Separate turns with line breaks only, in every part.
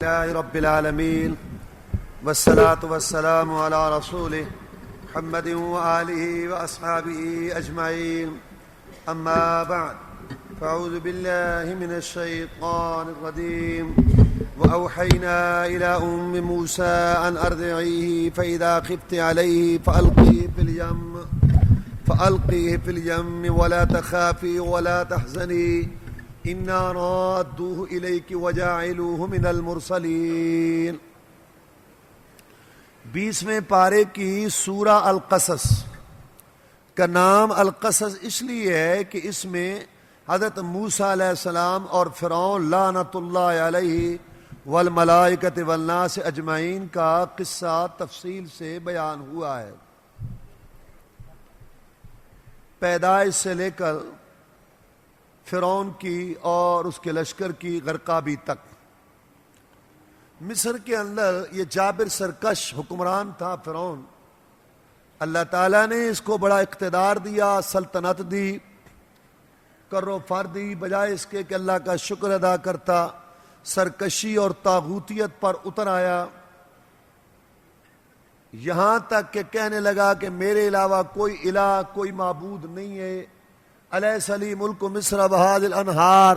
لله رب العالمين والصلاة والسلام على رسوله محمد وآله وأصحابه أجمعين أما بعد فأعوذ بالله من الشيطان الرجيم وأوحينا إلى أم موسى أن أرضعيه فإذا خفت عليه فألقيه في اليم ولا تخافي ولا تحزني إنا رادوه إليك وجاعلوه من المرسلين۔ 20ویں پارے کی سورہ القصص کا نام القصص اس لیے ہے کہ اس میں حضرت موسیٰ علیہ السلام اور فرعون لعنت اللہ علیہ والملائکۃ والناس اجمعین کا قصہ تفصیل سے بیان ہوا ہے، پیدائش سے لے کر فرعون کی اور اس کے لشکر کی غرقابی تک۔ مصر کے اندر یہ جابر سرکش حکمران تھا فرعون، اللہ تعالیٰ نے اس کو بڑا اقتدار دیا، سلطنت دی، کر و فر دی، بجائے اس کے کہ اللہ کا شکر ادا کرتا سرکشی اور طاغوتیت پر اتر آیا، یہاں تک کہ کہنے لگا کہ میرے علاوہ کوئی الہ، کوئی معبود نہیں ہے۔ الیس لی ملک مصر وہذہ الانہار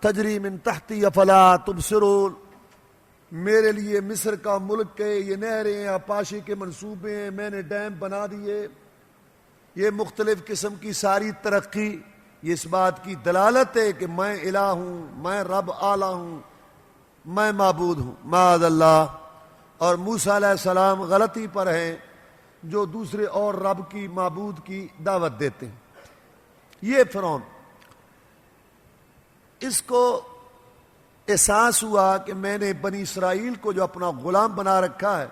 تجری من تحتی افلا تبصرون، میرے لیے مصر کا ملک ہے، یہ نہریں آبپاشی کے منصوبے ہیں، میں نے ڈیم بنا دیے، یہ مختلف قسم کی ساری ترقی، یہ اس بات کی دلالت ہے کہ میں الہ ہوں، میں رب اعلیٰ ہوں، میں معبود ہوں، معاذ اللہ۔ اور موسیٰ علیہ السلام غلطی پر ہیں جو دوسرے اور رب کی معبود کی دعوت دیتے ہیں۔ یہ فرعون، اس کو احساس ہوا کہ میں نے بنی اسرائیل کو جو اپنا غلام بنا رکھا ہے،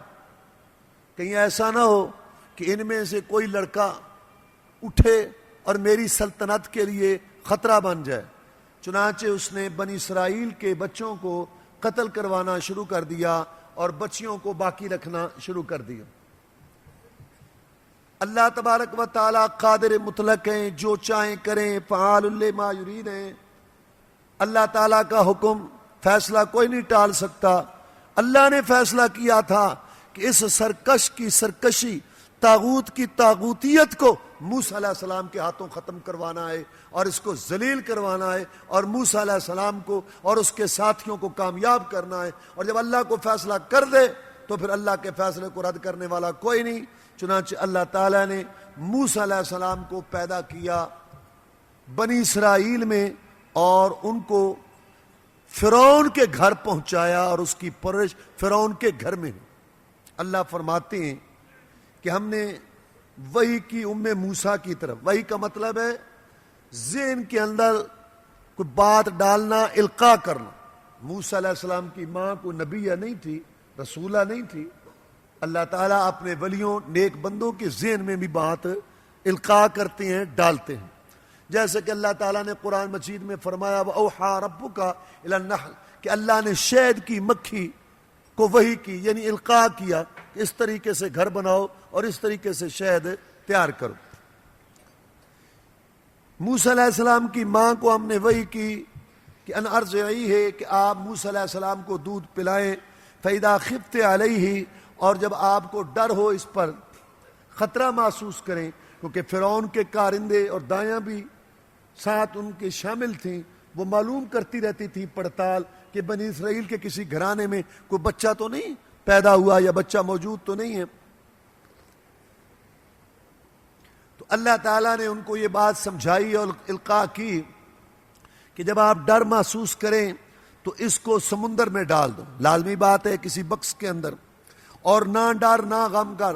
کہیں ایسا نہ ہو کہ ان میں سے کوئی لڑکا اٹھے اور میری سلطنت کے لیے خطرہ بن جائے، چنانچہ اس نے بنی اسرائیل کے بچوں کو قتل کروانا شروع کر دیا اور بچیوں کو باقی رکھنا شروع کر دیا۔ اللہ تبارک و تعالیٰ قادر مطلق ہیں، جو چاہیں کریں، فعال لما یرید ہیں۔ اللہ تعالیٰ کا حکم، فیصلہ کوئی نہیں ٹال سکتا۔ اللہ نے فیصلہ کیا تھا کہ اس سرکش کی سرکشی، طاغوت کی طاغوتیت کو موسیٰ علیہ السلام کے ہاتھوں ختم کروانا ہے اور اس کو ذلیل کروانا ہے اور موسیٰ علیہ السلام کو اور اس کے ساتھیوں کو کامیاب کرنا ہے، اور جب اللہ کو فیصلہ کر دے تو پھر اللہ کے فیصلے کو رد کرنے والا کوئی نہیں۔ چنانچہ اللہ تعالیٰ نے موسیٰ علیہ السلام کو پیدا کیا بنی اسرائیل میں اور ان کو فرعون کے گھر پہنچایا اور اس کی پرورش فرعون کے گھر میں۔ اللہ فرماتے ہیں کہ ہم نے وحی کی موسیٰ کی طرف، وحی کا مطلب ہے ذہن کے اندر کوئی بات ڈالنا، القاء کرنا۔ موسیٰ علیہ السلام کی ماں کوئی نبیہ نہیں تھی، رسولہ نہیں تھی۔ اللہ تعالیٰ اپنے ولیوں، نیک بندوں کے ذہن میں بھی بات القاء کرتے ہیں، ڈالتے ہیں، جیسے کہ اللہ تعالیٰ نے قرآن مجید میں فرمایا وَأَوْحَىٰ رَبُّكَ إِلَى النَّحْلِ، کہ اللہ نے شہد کی مکھی کو وحی کی، یعنی القاء کیا کہ اس طریقے سے گھر بناؤ اور اس طریقے سے شہد تیار کرو۔ موسیٰ علیہ السلام کی ماں کو ہم نے وحی کی کہ ان ارضعیہ ہے کہ آپ موسیٰ علیہ السلام کو دودھ پلائیں، فَإِذَا خِفْتِ عَلَيْهِ، اور جب آپ کو ڈر ہو، اس پر خطرہ محسوس کریں، کیونکہ فرعون کے کارندے اور دایاں بھی ساتھ ان کے شامل تھیں، وہ معلوم کرتی رہتی تھی پڑتال کہ بنی اسرائیل کے کسی گھرانے میں کوئی بچہ تو نہیں پیدا ہوا یا بچہ موجود تو نہیں ہے۔ تو اللہ تعالیٰ نے ان کو یہ بات سمجھائی اور القاء کی کہ جب آپ ڈر محسوس کریں تو اس کو سمندر میں ڈال دو، لازمی بات ہے کسی بکس کے اندر، اور نہ ڈر نہ غم کر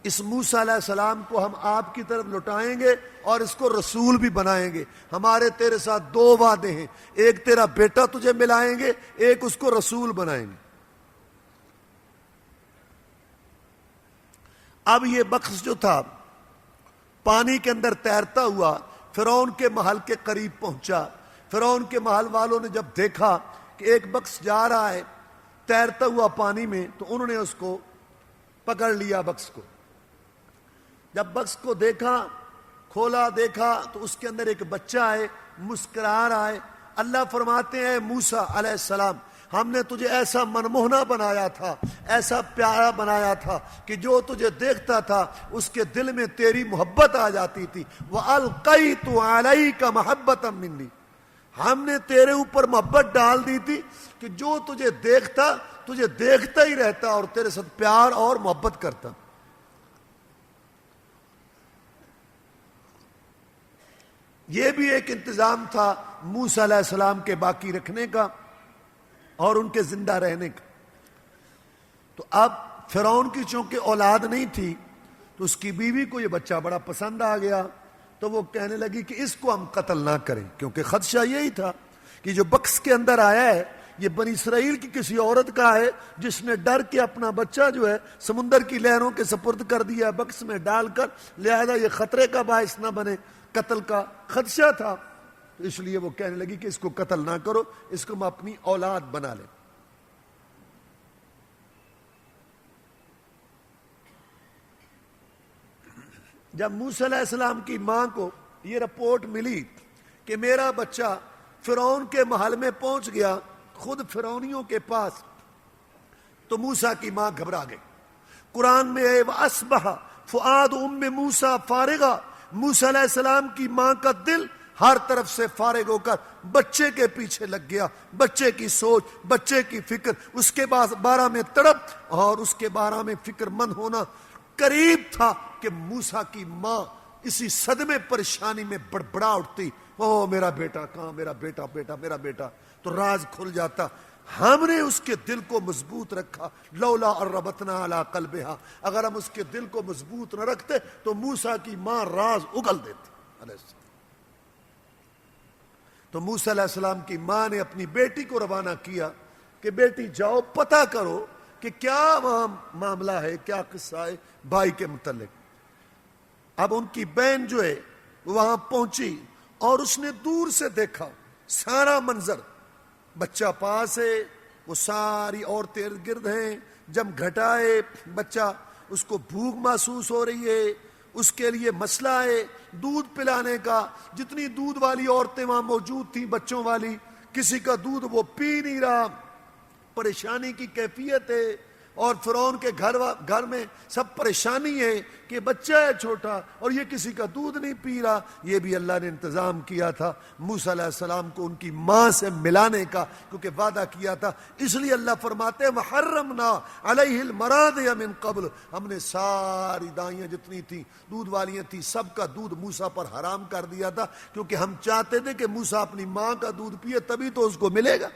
اس موسیٰ علیہ السلام کو ہم آپ کی طرف لوٹائیں گے اور اس کو رسول بھی بنائیں گے۔ ہمارے تیرے ساتھ 2 وعدے ہیں، ایک تیرا بیٹا تجھے ملائیں گے، ایک اس کو رسول بنائیں گے۔ اب یہ بکس جو تھا پانی کے اندر تیرتا ہوا فرعون کے محل کے قریب پہنچا۔ فرعون کے محل والوں نے جب دیکھا کہ ایک بکس جا رہا ہے تیرتا ہوا پانی میں، تو انہوں نے اس کو پکڑ لیا بکس کو۔ جب بکس کو دیکھا، کھولا، دیکھا تو اس کے اندر ایک بچہ ہے، مسکرا رہا ہے۔ اللہ فرماتے ہیں موسیٰ علیہ السلام ہم نے تجھے ایسا منموہنا بنایا تھا، ایسا پیارا بنایا تھا کہ جو تجھے دیکھتا تھا اس کے دل میں تیری محبت آ جاتی تھی۔ وَأَلْقَيْتُ عَلَيْكَ مَحَبَّةً مِّنِّي، ہم نے تیرے اوپر محبت ڈال دی تھی کہ جو تجھے دیکھتا ہی رہتا اور تیرے ساتھ پیار اور محبت کرتا۔ یہ بھی ایک انتظام تھا موسیٰ علیہ السلام کے باقی رکھنے کا اور ان کے زندہ رہنے کا۔ تو اب فرعون کی چونکہ اولاد نہیں تھی تو اس کی بیوی کو یہ بچہ بڑا پسند آ گیا، تو وہ کہنے لگی کہ اس کو ہم قتل نہ کریں، کیونکہ خدشہ یہی تھا کہ جو بکس کے اندر آیا ہے یہ بنی اسرائیل کی کسی عورت کا ہے جس نے ڈر کے اپنا بچہ جو ہے سمندر کی لہروں کے سپرد کر دیا بکس میں ڈال کر، لہذا یہ خطرے کا باعث نہ بنے، قتل کا خدشہ تھا، تو اس لیے وہ کہنے لگی کہ اس کو قتل نہ کرو، اس کو ہم اپنی اولاد بنا لیں۔ جب موسیٰ علیہ السلام کی ماں کو یہ رپورٹ ملی کہ میرا بچہ فرعون کے محل میں پہنچ گیا، خود فرعونیوں کے پاس، تو موسیٰ کی ماں گھبرا گئی۔ قرآن میں ہے وَأَصْبَحَ فُؤَادُ أُمِّ مُوسَىٰ فَارِغًا، موسیٰ علیہ السلام کی ماں کا دل ہر طرف سے فارغ ہو کر بچے کے پیچھے لگ گیا، بچے کی سوچ، بچے کی فکر، اس کے بارے میں تڑپ اور اس کے بارے میں فکر مند ہونا قریب تھا کہ موسیٰ کی ماں اسی صدمے پریشانی میں بڑبڑا اٹھتی، او میرا بیٹا کہاں، میرا بیٹا میرا بیٹا، تو راز کھل جاتا۔ ہم نے اس کے دل کو مضبوط رکھا، لولا اربتنا علی قلبہا، اگر ہم اس کے دل کو مضبوط نہ رکھتے تو موسیٰ کی ماں راز اگل دیتی علیہ السلام۔ تو موسیٰ علیہ السلام کی ماں نے اپنی بیٹی کو روانہ کیا کہ بیٹی جاؤ پتہ کرو کہ کیا وہاں معاملہ ہے، کیا قصہ ہے بھائی کے متعلق۔ اب ان کی بہن جو ہے وہاں پہنچی اور اس نے دور سے دیکھا سارا منظر، بچہ پاس ہے، وہ ساری عورتیں ارد گرد ہیں، جب گھٹائے بچہ، اس کو بھوک محسوس ہو رہی ہے، اس کے لیے مسئلہ ہے دودھ پلانے کا، جتنی دودھ والی عورتیں وہاں موجود تھیں بچوں والی، کسی کا دودھ وہ پی نہیں رہا، پریشانی کی کیفیت ہے، اور فرعون کے گھر میں سب پریشانی ہے کہ بچہ ہے چھوٹا اور یہ کسی کا دودھ نہیں پی رہا۔ یہ بھی اللہ نے انتظام کیا تھا موسیٰ علیہ السلام کو ان کی ماں سے ملانے کا، کیونکہ وعدہ کیا تھا، اس لیے اللہ فرماتے ہیں وَحَرَّمْنَا عَلَيْهِ الْمَرَاضِعَ مِن قَبْلُ، ہم نے ساری دائیاں جتنی تھیں دودھ والیاں تھیں سب کا دودھ موسیٰ پر حرام کر دیا تھا، کیونکہ ہم چاہتے تھے کہ موسیٰ اپنی ماں کا دودھ پیے تبھی تو اس کو ملے گا،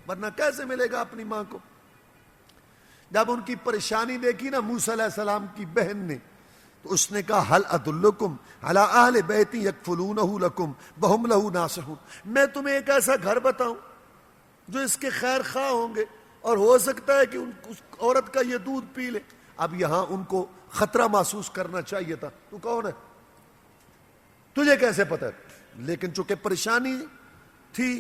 ورنہ کیسے ملے گا اپنی ماں کو۔ جب ان کی پریشانی دیکھی نا موسیٰ علیہ السلام کی بہن نے، تو اس نے کہا هل ادلکم علی اہل بیت یکفلونہ لکم وہم لہ ناصحون، میں تمہیں ایک ایسا گھر بتاؤں جو اس کے خیر خواہ ہوں گے اور ہو سکتا ہے کہ اس عورت کا یہ دودھ پی لے۔ اب یہاں ان کو خطرہ محسوس کرنا چاہیے تھا، تو کون ہے، تجھے کیسے پتہ ہے؟ لیکن چونکہ پریشانی تھی،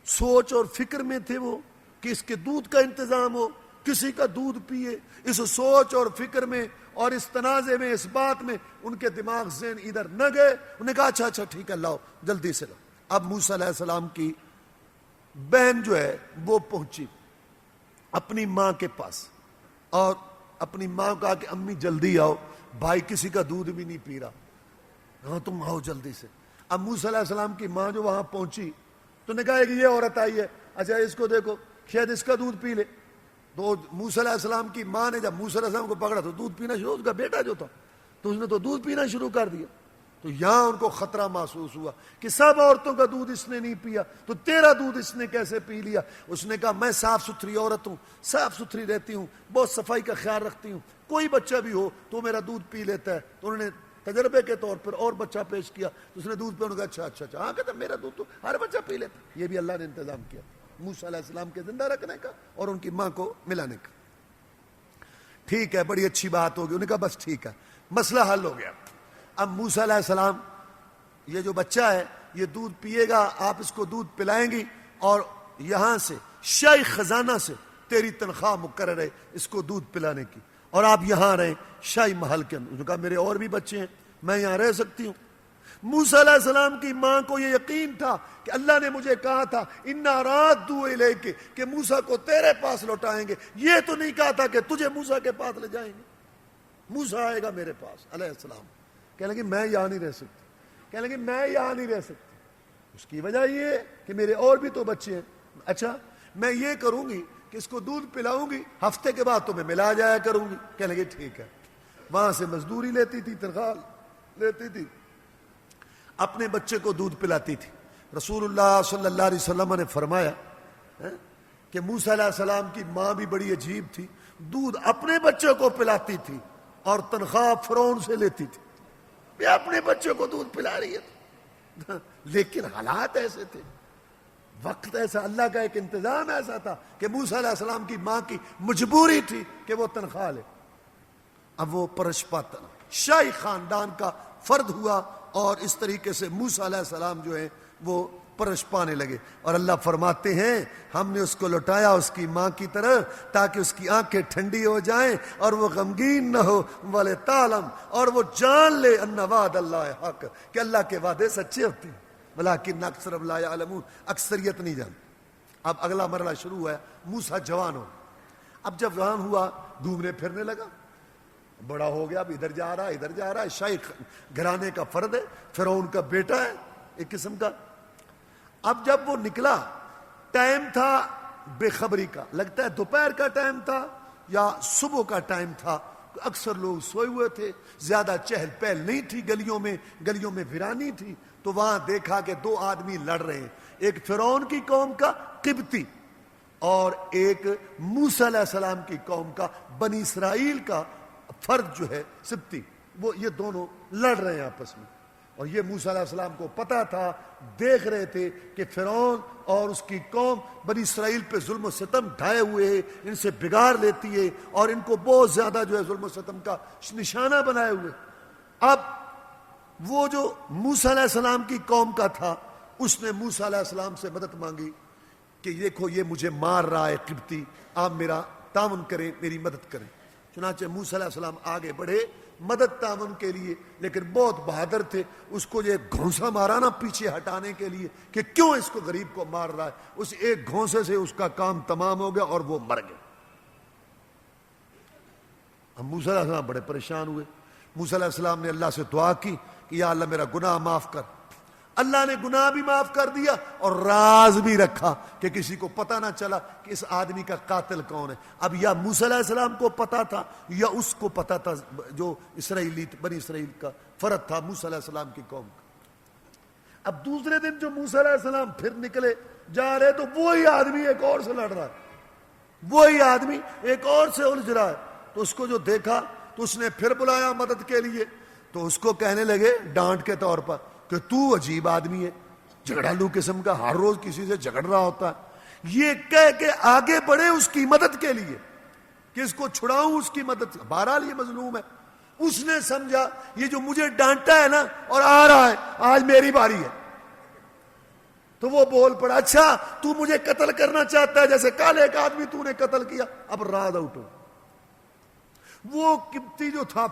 سوچ اور فکر میں تھے وہ کہ اس کے دودھ کا انتظام ہو، کسی کا دودھ پیے، اس سوچ اور فکر میں اور اس تنازع میں، اس بات میں ان کے دماغ ذہن ادھر نہ گئے۔ انہوں نے کہا اچھا ٹھیک ہے، لاؤ جلدی سے لاؤ۔ اب موسیٰ علیہ السلام کی بہن جو ہے وہ پہنچی اپنی ماں کے پاس اور اپنی ماں کو کہا کہ امی جلدی آؤ، بھائی کسی کا دودھ بھی نہیں پی رہا، ہاں تم آؤ جلدی سے۔ اب موسیٰ علیہ السلام کی ماں جو وہاں پہنچی تو نے کہا کہ یہ عورت آئی ہے، اچھا اس کو دیکھو شاید اس کا دودھ پی لے۔ تو موسیٰ علیہ السلام کی ماں نے جب موسیٰ علیہ السلام کو پکڑا تو دودھ پینا شروع، اس کا بیٹا جو تھا تو اس نے تو دودھ پینا شروع کر دیا۔ تو یہاں ان کو خطرہ محسوس ہوا کہ سب عورتوں کا دودھ اس نے نہیں پیا تو تیرا دودھ اس نے کیسے پی لیا۔ اس نے کہا میں صاف ستھری عورت ہوں، صاف ستھری رہتی ہوں، بہت صفائی کا خیال رکھتی ہوں، کوئی بچہ بھی ہو تو میرا دودھ پی لیتا ہے۔ تو انہوں نے تجربے کے طور پر اور بچہ پیش کیا تو اس نے دودھ پہ، انہوں نے کہا اچھا ہاں کہتا میرا دودھ تو ہر بچہ پی لیتا۔ یہ بھی اللہ نے انتظام کیا موسیٰ علیہ السلام کے زندہ رکھنے کا اور ان کی ماں کو ملانے کا۔ ٹھیک ہے، بڑی اچھی بات ہوگی، انہوں نے کہا بس ٹھیک ہے، مسئلہ حل ہو گیا۔ اب موسیٰ علیہ السلام یہ جو بچہ ہے یہ دودھ پیے گا، آپ اس کو دودھ پلائیں گی اور یہاں سے شاہی خزانہ سے تیری تنخواہ مقرر ہے اس کو دودھ پلانے کی، اور آپ یہاں رہیں شاہی محل کے اندر۔ انہوں نے کہا میرے اور بھی بچے ہیں، میں یہاں رہ سکتی ہوں۔ موسیٰ علیہ السلام کی ماں کو یہ یقین تھا کہ اللہ نے مجھے کہا تھا اِنَّا رَادُّوا إِلَيْكَ کہ موسیٰ کو تیرے پاس لوٹائیں گے، یہ تو نہیں کہا تھا کہ تجھے موسیٰ کے پاس لے جائیں گے، موسیٰ آئے گا میرے پاس علیہ السلام۔ کہنے لگے میں یہاں نہیں رہ سکتی، کہنے لگے میں یہاں نہیں رہ سکتی، اس کی وجہ یہ ہے کہ میرے اور بھی تو بچے ہیں۔ اچھا میں یہ کروں گی کہ اس کو دودھ پلاؤں گی، ہفتے کے بعد تمہیں ملا جایا کروں گی۔ کہنے لگے ٹھیک ہے۔ وہاں سے مزدوری لیتی تھی، تنخواہ لیتی تھی، اپنے بچے کو دودھ پلاتی تھی۔ رسول اللہ صلی اللہ علیہ وسلم نے فرمایا کہ موسیٰ علیہ السلام کی ماں بھی بڑی عجیب تھی، دودھ اپنے بچے کو پلاتی تھی اور تنخواہ فرعون سے لیتی تھی۔ یہ اپنے بچے کو دودھ پلا رہی ہے، لیکن حالات ایسے تھے، وقت ایسا، اللہ کا ایک انتظام ایسا تھا کہ موسیٰ علیہ السلام کی ماں کی مجبوری تھی کہ وہ تنخواہ لے۔ اب وہ پرشپاتن شاہی خاندان کا فرد ہوا اور اس طریقے سے موسیٰ علیہ السلام جو ہے وہ پرش پانے لگے، اور اللہ فرماتے ہیں ہم نے اس کو لوٹایا اس کی ماں کی طرح تاکہ اس کی آنکھیں ٹھنڈی ہو جائیں اور وہ غمگین نہ ہو، وَلِ تَعْلَمْ اور وہ جان لے اَنَّ وَعْدَ اللَّهِ حق کہ اللہ کے وعدے سچے ہوتے ہیں، وَلَٰكِنَّ أَكْثَرَهُمْ لَا يَعْلَمُونَ اکثریت نہیں جانتی۔ اب اگلا مرحلہ شروع ہوا ہے، موسیٰ جوان ہو، اب جب جوان ہوا گھومنے پھرنے لگا، بڑا ہو گیا، اب ادھر جا رہا ہے ادھر جا رہا ہے، شاہی گھرانے کا فرد ہے، فرعون کا بیٹا ہے ایک قسم کا۔ اب جب وہ نکلا، ٹائم تھا بے خبری کا، لگتا ہے دوپہر کا ٹائم تھا یا صبح کا ٹائم تھا، اکثر لوگ سوئے ہوئے تھے، زیادہ چہل پہل نہیں تھی، گلیوں میں ویرانی تھی، تو وہاں دیکھا کہ دو آدمی لڑ رہے ہیں، ایک فرعون کی قوم کا قبطی اور ایک موسیٰ علیہ السلام کی قوم کا بنی اسرائیل کا فرد جو ہے سبتی، وہ یہ دونوں لڑ رہے ہیں آپس میں، اور یہ موسیٰ علیہ السلام کو پتا تھا، دیکھ رہے تھے کہ فرعون اور اس کی قوم بنی اسرائیل پہ ظلم و ستم ڈھائے ہوئے ہیں، ان سے بگاڑ لیتی ہے اور ان کو بہت زیادہ جو ہے ظلم و ستم کا نشانہ بنائے ہوئے۔ اب وہ جو موسیٰ علیہ السلام کی قوم کا تھا، اس نے موسیٰ علیہ السلام سے مدد مانگی کہ دیکھو یہ مجھے مار رہا ہے قبطی، آپ میرا تعاون کریں، میری مدد کریں۔ چنانچہ موسیٰ علیہ السلام آگے بڑھے مدد تعاون کے لیے، لیکن بہت بہادر تھے، اس کو یہ گھونسا مارا نا پیچھے ہٹانے کے لیے کہ کیوں اس کو غریب کو مار رہا ہے، اس ایک گھونسے سے اس کا کام تمام ہو گیا اور وہ مر گئے۔ اب موسیٰ علیہ السلام بڑے پریشان ہوئے، موسیٰ علیہ السلام نے اللہ سے دعا کی کہ یا اللہ میرا گناہ معاف کر۔ اللہ نے گناہ بھی معاف کر دیا اور راز بھی رکھا کہ کسی کو پتہ نہ چلا کہ اس آدمی کا قاتل کون ہے۔ اب یا موسیٰ علیہ السلام کو پتہ تھا یا اس کو پتہ تھا جو اسرائیلی بنی اسرائیل کا فرد تھا موسیٰ علیہ السلام کی قوم کا۔ اب دوسرے دن جو موسیٰ علیہ السلام پھر نکلے جا رہے تو وہی آدمی ایک اور سے لڑ رہا ہے، وہی آدمی ایک اور سے الجھ رہا ہے، تو اس کو جو دیکھا تو اس نے پھر بلایا مدد کے لیے، تو اس کو کہنے لگے ڈانٹ کے طور پر کہ تو عجیب آدمی ہے، جھگڑالو قسم کا، ہر روز کسی سے جھگڑ رہا ہوتا ہے۔ یہ کہہ کے آگے بڑھے اس کی مدد کے لیے کہ اس کو چھڑاؤں، اس کی مدد۔ بہرحال یہ مظلوم ہے، اس نے سمجھا یہ جو مجھے ڈانٹا ہے نا اور آ رہا ہے آج میری باری ہے، تو وہ بول پڑا اچھا تو مجھے قتل کرنا چاہتا ہے، جیسے کل ایک آدمی تو نے قتل کیا، اب راز آؤٹ ہو۔ وہ قبطی جو تھا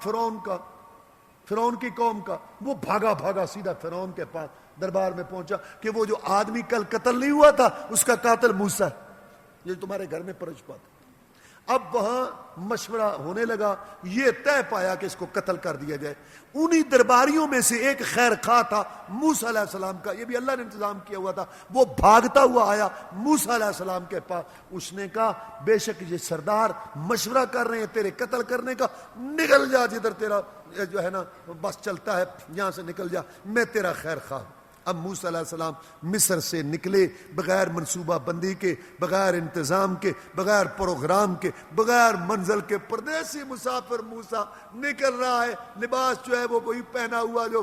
فرعون کی قوم کا، وہ بھاگا بھاگا سیدھا فرعون کے پاس دربار میں پہنچا کہ وہ جو آدمی کل قتل نہیں ہوا تھا اس کا قاتل موسیٰ ہے، یہ تمہارے گھر میں پرچ پاتا۔ اب وہاں مشورہ ہونے لگا، یہ طے پایا کہ اس کو قتل کر دیا جائے۔ انہی درباریوں میں سے ایک خیر خواہ تھا موسیٰ علیہ السلام کا، یہ بھی اللہ نے انتظام کیا ہوا تھا، وہ بھاگتا ہوا آیا موسیٰ علیہ السلام کے پاس۔ اس نے کہا بے شک یہ سردار مشورہ کر رہے ہیں تیرے قتل کرنے کا، نکل جا جدھر تیرا جو ہے نا بس چلتا ہے، یہاں سے نکل جا، میں تیرا خیر خواہ ہوں۔ اب موسیٰ علیہ السلام مصر سے نکلے بغیر منصوبہ بندی کے، بغیر انتظام کے، بغیر پروگرام کے، بغیر منزل کے، پردیسی مسافر موسیٰ نکل رہا ہے، لباس جو ہے وہ وہی پہنا ہوا جو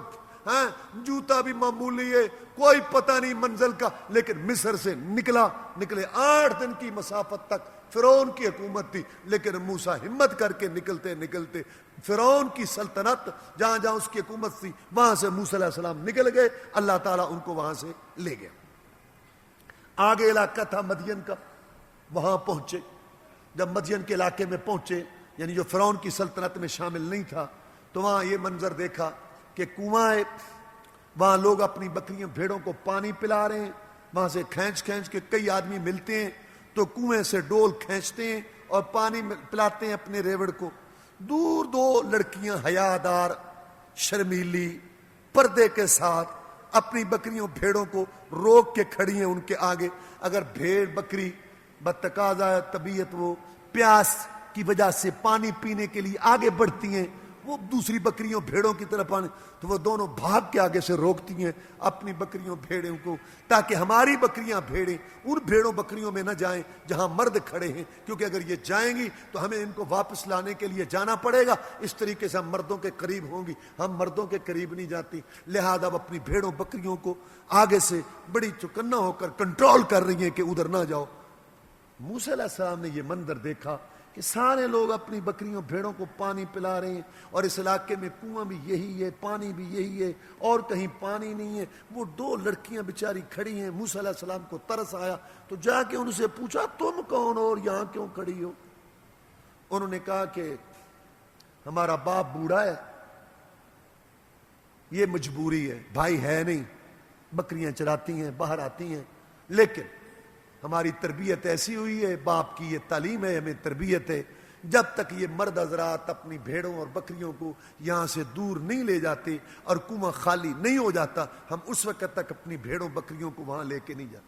جوتا بھی معمولی ہے، کوئی پتہ نہیں منزل کا، لیکن مصر سے نکلے 8 دن کی مسافت تک فرعون کی حکومت تھی، لیکن موسیٰ ہمت کر کے نکلتے فرعون کی سلطنت جہاں جہاں اس کی حکومت تھی وہاں سے موسیٰ علیہ السلام نکل گئے، اللہ تعالیٰ ان کو وہاں سے لے گیا۔ آگے علاقہ تھا مدین کا، وہاں پہنچے، جب مدین کے علاقے میں پہنچے، یعنی جو فرعون کی سلطنت میں شامل نہیں تھا، تو وہاں یہ منظر دیکھا کہ کنواں ہے وہاں لوگ اپنی بکریوں بھیڑوں کو پانی پلا رہے ہیں، وہاں سے کھینچ کھینچ کے کئی آدمی ملتے ہیں تو کنویں سے ڈول کھینچتے ہیں اور پانی پلاتے ہیں اپنے ریوڑ کو. دور دو لڑکیاں حیادار شرمیلی پردے کے ساتھ اپنی بکریوں بھیڑوں کو روک کے کھڑی ہیں ان کے آگے. اگر بھیڑ بکری بتقاضا طبیعت وہ پیاس کی وجہ سے پانی پینے کے لیے آگے بڑھتی ہیں، وہ دوسری بکریوں بھیڑوں کی طرف آنے تو وہ دونوں بھاگ کے آگے سے روکتی ہیں اپنی بکریوں بھیڑوں کو، تاکہ ہماری بکریاں بھیڑیں ان بھیڑوں بکریوں میں نہ جائیں جہاں مرد کھڑے ہیں، کیونکہ اگر یہ جائیں گی تو ہمیں ان کو واپس لانے کے لیے جانا پڑے گا. اس طریقے سے ہم مردوں کے قریب ہوں گی، ہم مردوں کے قریب نہیں جاتی. لہذا اب اپنی بھیڑوں بکریوں کو آگے سے بڑی چوکنا ہو کر کنٹرول کر رہی ہیں کہ ادھر نہ جاؤ. موسیٰ علیہ السلام نے یہ منظر دیکھا کہ سارے لوگ اپنی بکریوں بھیڑوں کو پانی پلا رہے ہیں اور اس علاقے میں کنواں بھی یہی ہے، پانی بھی یہی ہے اور کہیں پانی نہیں ہے. وہ دو لڑکیاں بیچاری کھڑی ہیں. موسیٰ علیہ السلام کو ترس آیا تو جا کے ان سے پوچھا تم کون ہو اور یہاں کیوں کھڑی ہو؟ انہوں نے کہا کہ ہمارا باپ بوڑھا ہے، یہ مجبوری ہے، بھائی ہے نہیں، بکریاں چراتی ہیں باہر آتی ہیں، لیکن ہماری تربیت ایسی ہوئی ہے، باپ کی یہ تعلیم ہے، ہمیں تربیت ہے، جب تک یہ مرد حضرات اپنی بھیڑوں اور بکریوں کو یہاں سے دور نہیں لے جاتے اور کنواں خالی نہیں ہو جاتا، ہم اس وقت تک اپنی بھیڑوں بکریوں کو وہاں لے کے نہیں جاتے.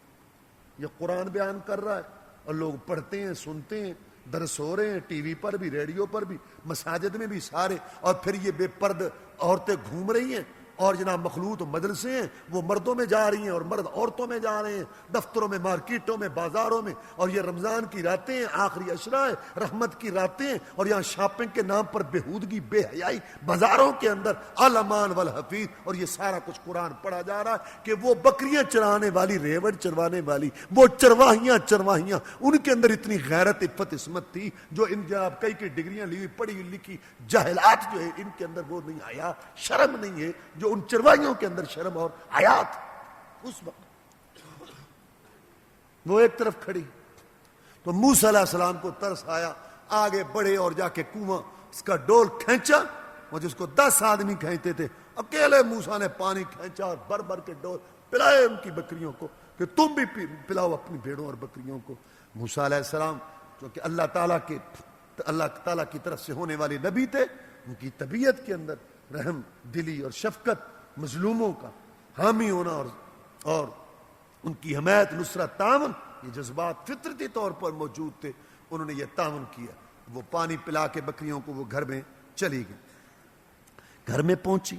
یہ قرآن بیان کر رہا ہے اور لوگ پڑھتے ہیں، سنتے ہیں، درس ہو رہے ہیں ٹی وی پر بھی، ریڈیو پر بھی، مساجد میں بھی سارے. اور پھر یہ بے پرد عورتیں گھوم رہی ہیں اور جناب مخلوط مدرسے ہیں وہ مردوں میں جا رہی ہیں اور مرد عورتوں میں جا رہے ہیں، دفتروں میں، مارکیٹوں میں، بازاروں میں. اور یہ رمضان کی راتیں ہیں، آخری عشرہ ہے، رحمت کی راتیں ہیں، اور یہاں شاپنگ کے نام پر بےہودگی بے حیائی بازاروں کے اندر الامان والحفیظ. اور یہ سارا کچھ قرآن پڑھا جا رہا ہے کہ وہ بکریاں چرانے والی، ریوڑ چروانے والی، وہ چرواہیاں ان کے اندر اتنی غیرت عفت عصمت تھی جو ان جناب کئی ڈگریاں لی ہوئی پڑھی لکھی جاہلات جو ہے ان کے اندر وہ نہیں آیا، شرم نہیں ہے جو ان چروائیوں کے اندر شرم اور حیات. اس وقت وہ ایک طرف کھڑی تو موسیٰ علیہ السلام کو ترس آیا، آگے بڑھے اور جا کے کنواں اس کا ڈول کھینچا، وہ جس کو 10 آدمی کھینچتے تھے، اکیلے موسیٰ نے پانی کھینچا اور بھر بھر کے ڈول پلائے ان کی بکریوں کو کہ تم بھی پلاؤ اپنی بھیڑوں اور بکریوں کو. موسیٰ علیہ السلام جو کہ اللہ تعالیٰ کی طرف سے ہونے والے نبی تھے، ان کی طبیعت کے اندر رحم دلی اور شفقت، مظلوموں کا حامی ہونا اور ان کی حمایت، نصرت، تعاون، یہ جذبات فطرتی طور پر موجود تھے. انہوں نے یہ تعاون کیا. وہ پانی پلا کے بکریوں کو وہ گھر میں چلی گئی. گھر میں پہنچی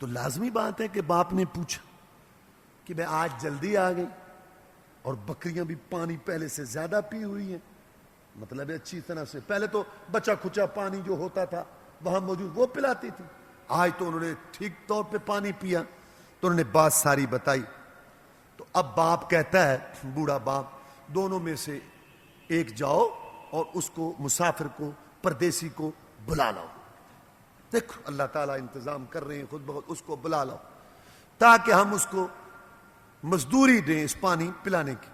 تو لازمی بات ہے کہ باپ نے پوچھا کہ میں آج جلدی آ گئی اور بکریاں بھی پانی پہلے سے زیادہ پی ہوئی ہیں، مطلب ہے اچھی طرح سے. پہلے تو بچا کھچا پانی جو ہوتا تھا وہاں موجود وہ پلاتی تھی، آج تو انہوں نے ٹھیک طور پہ پانی پیا. تو انہوں نے بات ساری بتائی. تو اب باپ کہتا ہے، بوڑھا باپ، دونوں میں سے ایک جاؤ اور اس کو مسافر کو، پردیسی کو بلا لاؤ. دیکھو اللہ تعالیٰ انتظام کر رہے ہیں خود بخود، اس کو بلا لاؤ تاکہ ہم اس کو مزدوری دیں اس پانی پلانے کی.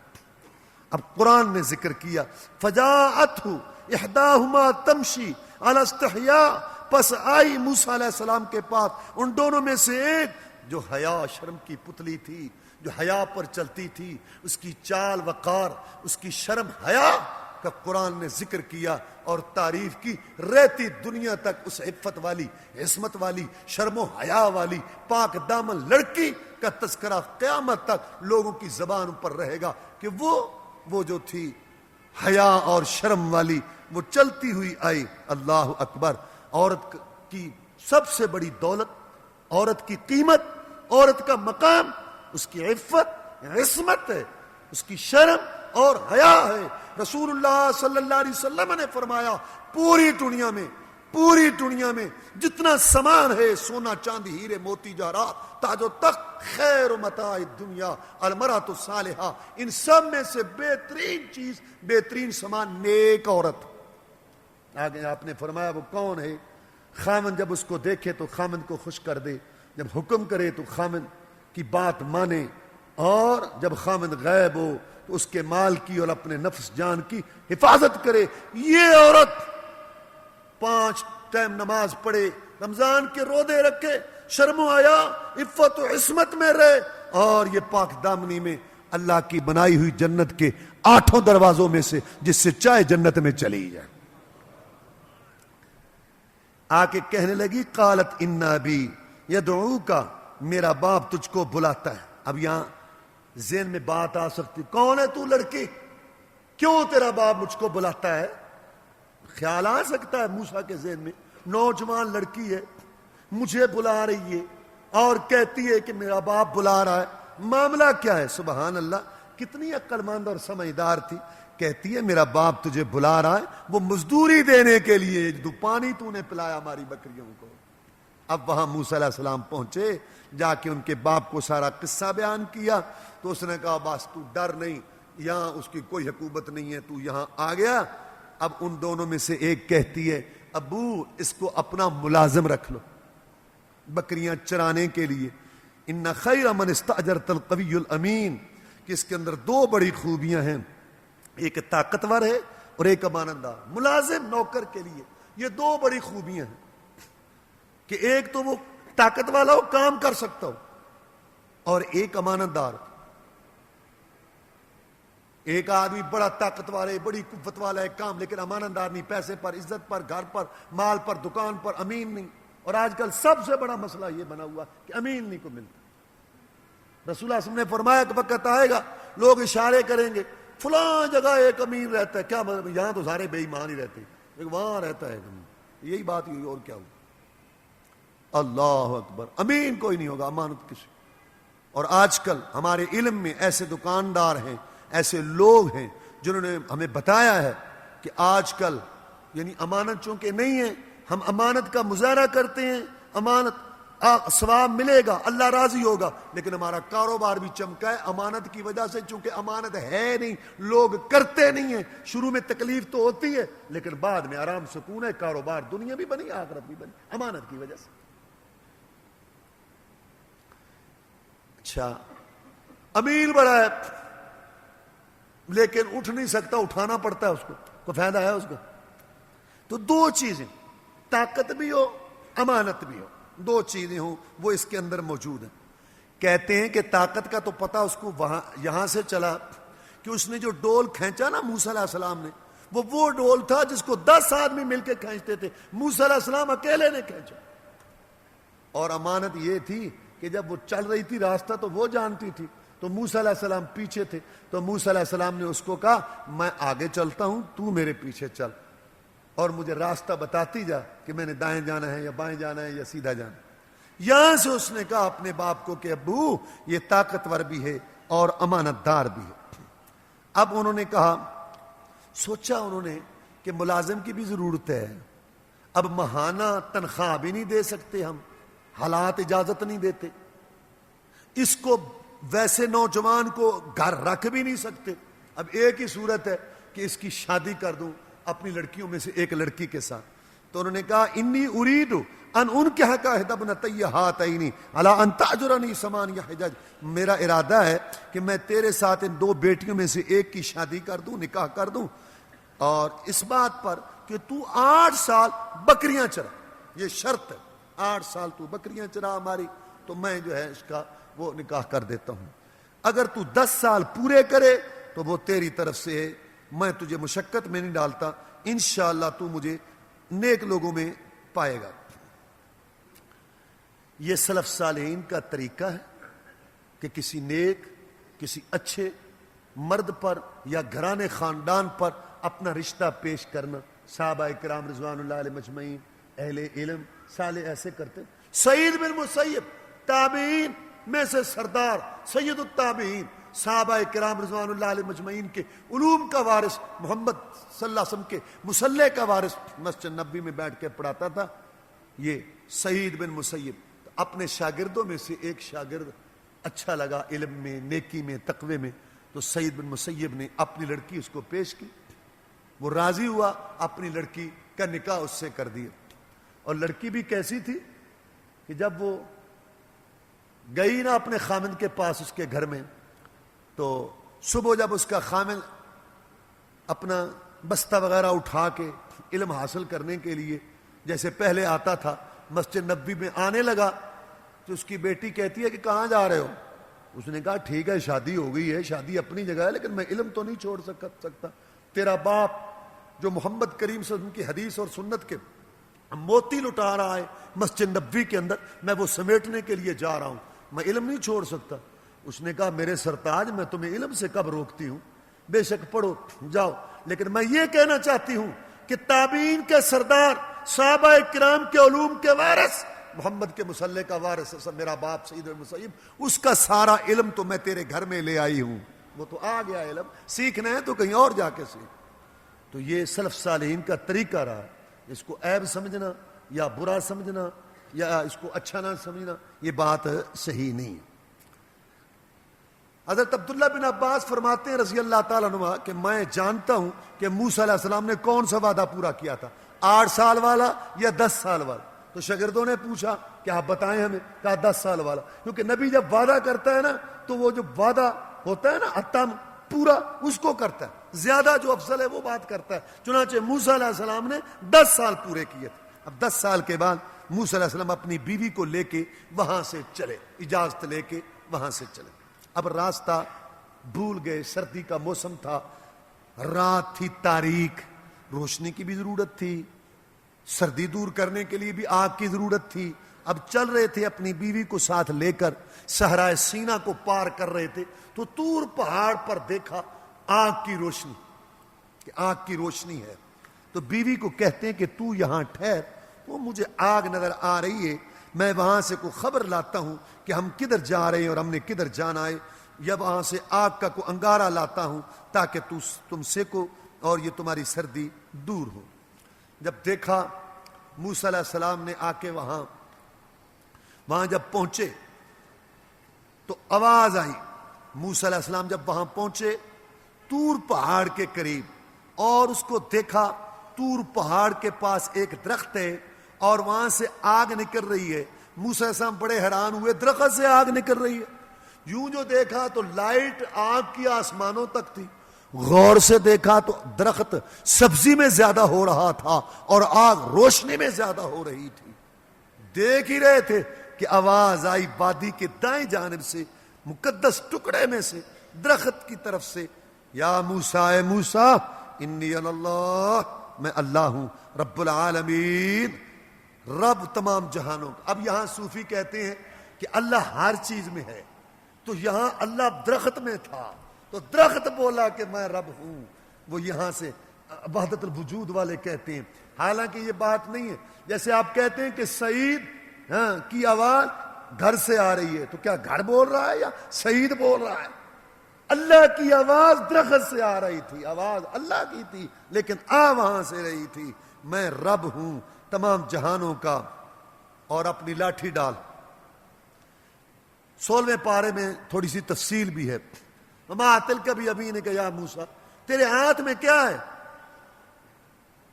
اب قرآن نے ذکر کیا فجاءتہ احداہما تمشی علی استحیاء، پس آئی موسیٰ علیہ السلام کے پاس ان دونوں میں سے ایک جو حیا شرم کی پتلی تھی، جو حیا پر چلتی تھی، اس کی چال وقار، اس کی شرم حیا کا قرآن نے ذکر کیا اور تعریف کی. رہتی دنیا تک اس عفت والی، عصمت والی، شرم و حیا والی پاک دامن لڑکی کا تذکرہ قیامت تک لوگوں کی زبان پر رہے گا کہ وہ جو تھی حیا اور شرم والی، وہ چلتی ہوئی آئی. اللہ اکبر. عورت کی سب سے بڑی دولت، عورت کی قیمت، عورت کا مقام اس کی عفت، عصمت ہے، اس کی شرم اور حیا ہے. رسول اللہ صلی اللہ علیہ وسلم نے فرمایا پوری دنیا میں جتنا سامان ہے، سونا چاندی ہیرے موتی جواہرات تاج و تخت، خیر متاع الدنیا المرأۃ الصالحہ، ان سب میں سے بہترین چیز، بہترین سامان نیک عورت. آگے آپ نے فرمایا وہ کون ہے؟ خامن جب اس کو دیکھے تو خامن کو خوش کر دے، جب حکم کرے تو خامن کی بات مانے، اور جب خامن غائب ہو تو اس کے مال کی اور اپنے نفس جان کی حفاظت کرے. یہ عورت 5 ٹائم نماز پڑھے، رمضان کے روزے رکھے، شرم و حیا عفت و عصمت میں رہے، اور یہ پاک دامنی میں اللہ کی بنائی ہوئی جنت کے 8 دروازوں میں سے جس سے چاہے جنت میں چلی جائے۔ آ کے کہنے لگی قالت ان ابی یدعوک، میرا باپ تجھ کو بلاتا ہے۔ اب یہاں ذہن میں بات آ سکتی، کون ہے تو لڑکی، کیوں تیرا باپ مجھ کو بلاتا ہے؟ خیال آ سکتا ہے موسیٰ کے ذہن میں، نوجوان لڑکی ہے، مجھے بلا رہی ہے اور کہتی ہے کہ میرا باپ بلا رہا ہے، معاملہ کیا ہے؟ سبحان اللہ، کتنی عقل مند اور سمجھدار تھی۔ کہتی ہے میرا باپ تجھے بلا رہا ہے، وہ مزدوری دینے کے لیے، جو پانی تو نے پلایا ہماری بکریوں کو۔ اب وہاں موسیٰ علیہ السلام پہنچے، جا کے ان کے باپ کو سارا قصہ بیان کیا، تو اس نے کہا بس تو ڈر نہیں، یہاں اس کی کوئی حکومت نہیں ہے، تو یہاں آ گیا۔ اب ان دونوں میں سے ایک کہتی ہے ابو اس کو اپنا ملازم رکھ لو بکریاں چرانے کے لیے، ان خیر من استاجرت القوی الامین، کہ اس کے اندر 2 بڑی خوبیاں ہیں، ایک طاقتور ہے اور ایک امانت دار۔ ملازم نوکر کے لیے یہ 2 بڑی خوبیاں ہیں کہ ایک تو وہ طاقت والا ہو، کام کر سکتا ہو، اور ایک امانت دار۔ ایک آدمی بڑا طاقتور ہے، بڑی قوت والا ہے، کام، لیکن امانت دار نہیں، پیسے پر، عزت پر، گھر پر، مال پر، دکان پر امین نہیں۔ اور آج کل سب سے بڑا مسئلہ یہ بنا ہوا کہ امین نہیں کو ملتا۔ رسول اللہ صلی اللہ علیہ وسلم نے فرمایا کہ وقت آئے گا لوگ اشارے کریں گے فلاں جگہ ایک امین رہتا ہے، کیا مطلب؟ یہاں تو سارے بے ایمان ہی رہتے ہیں، ایک وہاں رہتا ہے امین، یہی بات ہوئی اور کیا ہوا؟ اللہ اکبر، امین کوئی نہیں ہوگا، امانت کسی۔ اور آج کل ہمارے علم میں ایسے دکاندار ہیں، ایسے لوگ ہیں جنہوں نے ہمیں بتایا ہے کہ آج کل یعنی امانت چونکہ نہیں ہے، ہم امانت کا مظاہرہ کرتے ہیں، امانت ثواب ملے گا، اللہ راضی ہوگا، لیکن ہمارا کاروبار بھی چمکا ہے امانت کی وجہ سے، چونکہ امانت ہے نہیں، لوگ کرتے نہیں ہیں۔ شروع میں تکلیف تو ہوتی ہے، لیکن بعد میں آرام سکون ہے، کاروبار دنیا بھی بنی آخرت بھی بنی امانت کی وجہ سے۔ اچھا، امیر بڑا ہے لیکن اٹھ نہیں سکتا، اٹھانا پڑتا ہے اس کو، کوئی فائدہ ہے اس کا؟ تو 2 چیزیں، طاقت بھی ہو، امانت بھی ہو، 2 چیزیں ہوں، وہ اس کے اندر موجود ہیں۔ کہتے ہیں کہ طاقت کا تو پتہ اس کو وہاں یہاں سے چلا کہ اس نے جو ڈول کھینچا نا موسیٰ علیہ السلام نے، وہ ڈول تھا جس کو 10 آدمی مل کے کھینچتے تھے، موسیٰ علیہ السلام اکیلے نے کھینچا۔ اور امانت یہ تھی کہ جب وہ چل رہی تھی راستہ تو وہ جانتی تھی، تو موسیٰ علیہ السلام پیچھے تھے، تو موسیٰ علیہ السلام نے اس کو کہا میں آگے چلتا ہوں، تو میرے پیچھے چل اور مجھے راستہ بتاتی جا کہ میں نے دائیں جانا ہے یا بائیں جانا ہے یا سیدھا جانا ہے۔ یہاں سے اس نے کہا اپنے باپ کو کہ ابو یہ طاقتور بھی ہے اور امانت دار بھی ہے۔ اب انہوں نے کہا، سوچا انہوں نے کہ ملازم کی بھی ضرورت ہے، اب ماہانہ تنخواہ بھی نہیں دے سکتے، ہم حالات اجازت نہیں دیتے، اس کو ویسے نوجوان کو گھر رکھ بھی نہیں سکتے، اب ایک ہی صورت ہے کہ اس کی شادی کر دوں اپنی لڑکیوں میں سے ایک لڑکی کے ساتھ۔ تو انہوں نے کہا انی اريد ان انکحک احدی ابنتی ہاتین علی ان تأجرنی ثمانیہ حجج، میرا ارادہ ہے کہ میں تیرے ساتھ ان 2 بیٹیوں میں سے ایک کی شادی کر دوں، نکاح کر دوں، اور اس بات پر کہ تو 8 سال بکریاں چرا، یہ شرط ہے، 8 سال تو بکریاں چرا ہماری، تو میں جو ہے اس کا وہ نکاح کر دیتا ہوں، اگر تو 10 سال پورے کرے تو وہ تیری طرف سے ہے، میں تجھے مشقت میں نہیں ڈالتا، انشاءاللہ تو مجھے نیک لوگوں میں پائے گا۔ یہ سلف صالحین کا طریقہ ہے کہ کسی نیک، کسی اچھے مرد پر یا گھرانے خاندان پر اپنا رشتہ پیش کرنا۔ صحابہ کرام رضوان اللہ علیہ مجمعین، اہل علم صالح ایسے کرتے۔ سعید بن مسیب تابعین میں سے سردار، سید التابعین، صحابہ کرام رضوان اللہ علیہ مجمعین کے علوم کا وارث، محمد صلی اللہ علیہ وسلم کے مصلی کا وارث، مسجد نبی میں بیٹھ کے پڑھاتا تھا یہ سعید بن مسیب۔ اپنے شاگردوں میں سے ایک شاگرد اچھا لگا علم میں، نیکی میں، تقوی میں، تو سعید بن مسیب نے اپنی لڑکی اس کو پیش کی، وہ راضی ہوا، اپنی لڑکی کا نکاح اس سے کر دیا۔ اور لڑکی بھی کیسی تھی کہ جب وہ گئی نا اپنے خامند کے پاس اس کے گھر میں، تو صبح جب اس کا خامند اپنا بستہ وغیرہ اٹھا کے علم حاصل کرنے کے لیے جیسے پہلے آتا تھا مسجد نبوی میں آنے لگا، تو اس کی بیٹی کہتی ہے کہ کہاں جا رہے ہو؟ اس نے کہا ٹھیک ہے شادی ہو گئی ہے، شادی اپنی جگہ ہے، لیکن میں علم تو نہیں چھوڑ سکتا. تیرا باپ جو محمد کریم صلی اللہ علیہ وسلم کی حدیث اور سنت کے موتی لٹا رہا ہے مسجد نبوی کے اندر، میں وہ سمیٹنے کے لیے جا رہا ہوں، میں علم نہیں چھوڑ سکتا. اس نے کہا میرے سرتاج میں تمہیں علم سے کب روکتی ہوں، بے شک پڑھو جاؤ، لیکن میں یہ کہنا چاہتی ہوں کہ تابعین کے سردار، صحابہ کرام کے علوم کے وارث، محمد کے مصلی کا وارث میرا باپ سعید المسیب، اس کا سارا علم تو میں تیرے گھر میں لے آئی ہوں. وہ تو آ گیا علم، سیکھنا ہے تو کہیں اور جا کے سیکھ. تو یہ سلف صالحین کا طریقہ رہا. اس کو عیب سمجھنا یا برا سمجھنا یا اس کو اچھا نہ سمجھنا، یہ بات صحیح نہیں ہے. حضرت عبداللہ بن عباس فرماتے ہیں رضی اللہ تعالیٰ عنہ کہ میں جانتا ہوں کہ موسیٰ علیہ السلام نے کون سا وعدہ پورا کیا تھا، 8 سال والا یا 10 سال والا. تو شاگردوں نے پوچھا کہ آپ بتائیں ہمیں، کہا 10 سال والا، کیونکہ نبی جب وعدہ کرتا ہے نا تو وہ جو وعدہ ہوتا ہے نا اتم پورا اس کو کرتا ہے، زیادہ جو افضل ہے وہ بات کرتا ہے. چنانچہ موسیٰ علیہ السلام نے 10 سال پورے کیے تھے. اب 10 سال کے بعد موسیٰ علیہ السلام اپنی بیوی کو لے کے وہاں سے چلے، اجازت لے کے وہاں سے چلے. اب راستہ بھول گئے، سردی کا موسم تھا، رات تھی تاریک، روشنی کی بھی ضرورت تھی، سردی دور کرنے کے لیے بھی آگ کی ضرورت تھی. اب چل رہے تھے اپنی بیوی کو ساتھ لے کر، صحرائے سینا کو پار کر رہے تھے تو طور پہاڑ پر دیکھا آگ کی روشنی، کہ آگ کی روشنی ہے. تو بیوی کو کہتے ہیں کہ تو یہاں ٹھہر، وہ مجھے آگ نظر آ رہی ہے، میں وہاں سے کوئی خبر لاتا ہوں کہ ہم کدھر جا رہے ہیں اور ہم نے کدھر جانا ہے، یا وہاں سے آگ کا کوئی انگارہ لاتا ہوں تاکہ تم سیکو اور یہ تمہاری سردی دور ہو. جب دیکھا موسیٰ علیہ السلام نے آ کے وہاں جب پہنچے تو آواز آئی. موسیٰ علیہ السلام جب وہاں پہنچے طور پہاڑ کے قریب اور اس کو دیکھا، طور پہاڑ کے پاس ایک درخت ہے اور وہاں سے آگ نکل رہی ہے. موسیٰ علیہ السلام بڑے حیران ہوئے، درخت سے آگ نکل رہی ہے. یوں جو دیکھا تو لائٹ آگ کی آسمانوں تک تھی، غور سے دیکھا تو درخت سبزی میں زیادہ ہو رہا تھا اور آگ روشنی میں زیادہ ہو رہی تھی. دیکھ ہی رہے تھے کہ آواز آئی وادی کے دائیں جانب سے، مقدس ٹکڑے میں سے، درخت کی طرف سے، یا موسیٰ، اے موسیٰ، انی اللہ، میں اللہ ہوں، رب العالمین، رب تمام جہانوں کا. اب یہاں صوفی کہتے ہیں کہ اللہ ہر چیز میں ہے، تو یہاں اللہ درخت میں تھا تو درخت بولا کہ میں رب ہوں. وہ یہاں سے وحدت الوجود والے کہتے ہیں. حالانکہ یہ بات نہیں ہے. جیسے آپ کہتے ہیں کہ سعید کی آواز گھر سے آ رہی ہے، تو کیا گھر بول رہا ہے یا سعید بول رہا ہے؟ اللہ کی آواز درخت سے آ رہی تھی، آواز اللہ کی تھی لیکن آ وہاں سے رہی تھی. میں رب ہوں تمام جہانوں کا. اور اپنی لاٹھی ڈال. 16ویں پارے میں تھوڑی سی تفصیل بھی ہے. وما تلک بیمینک یا موسیٰ، تیرے ہاتھ میں کیا ہے؟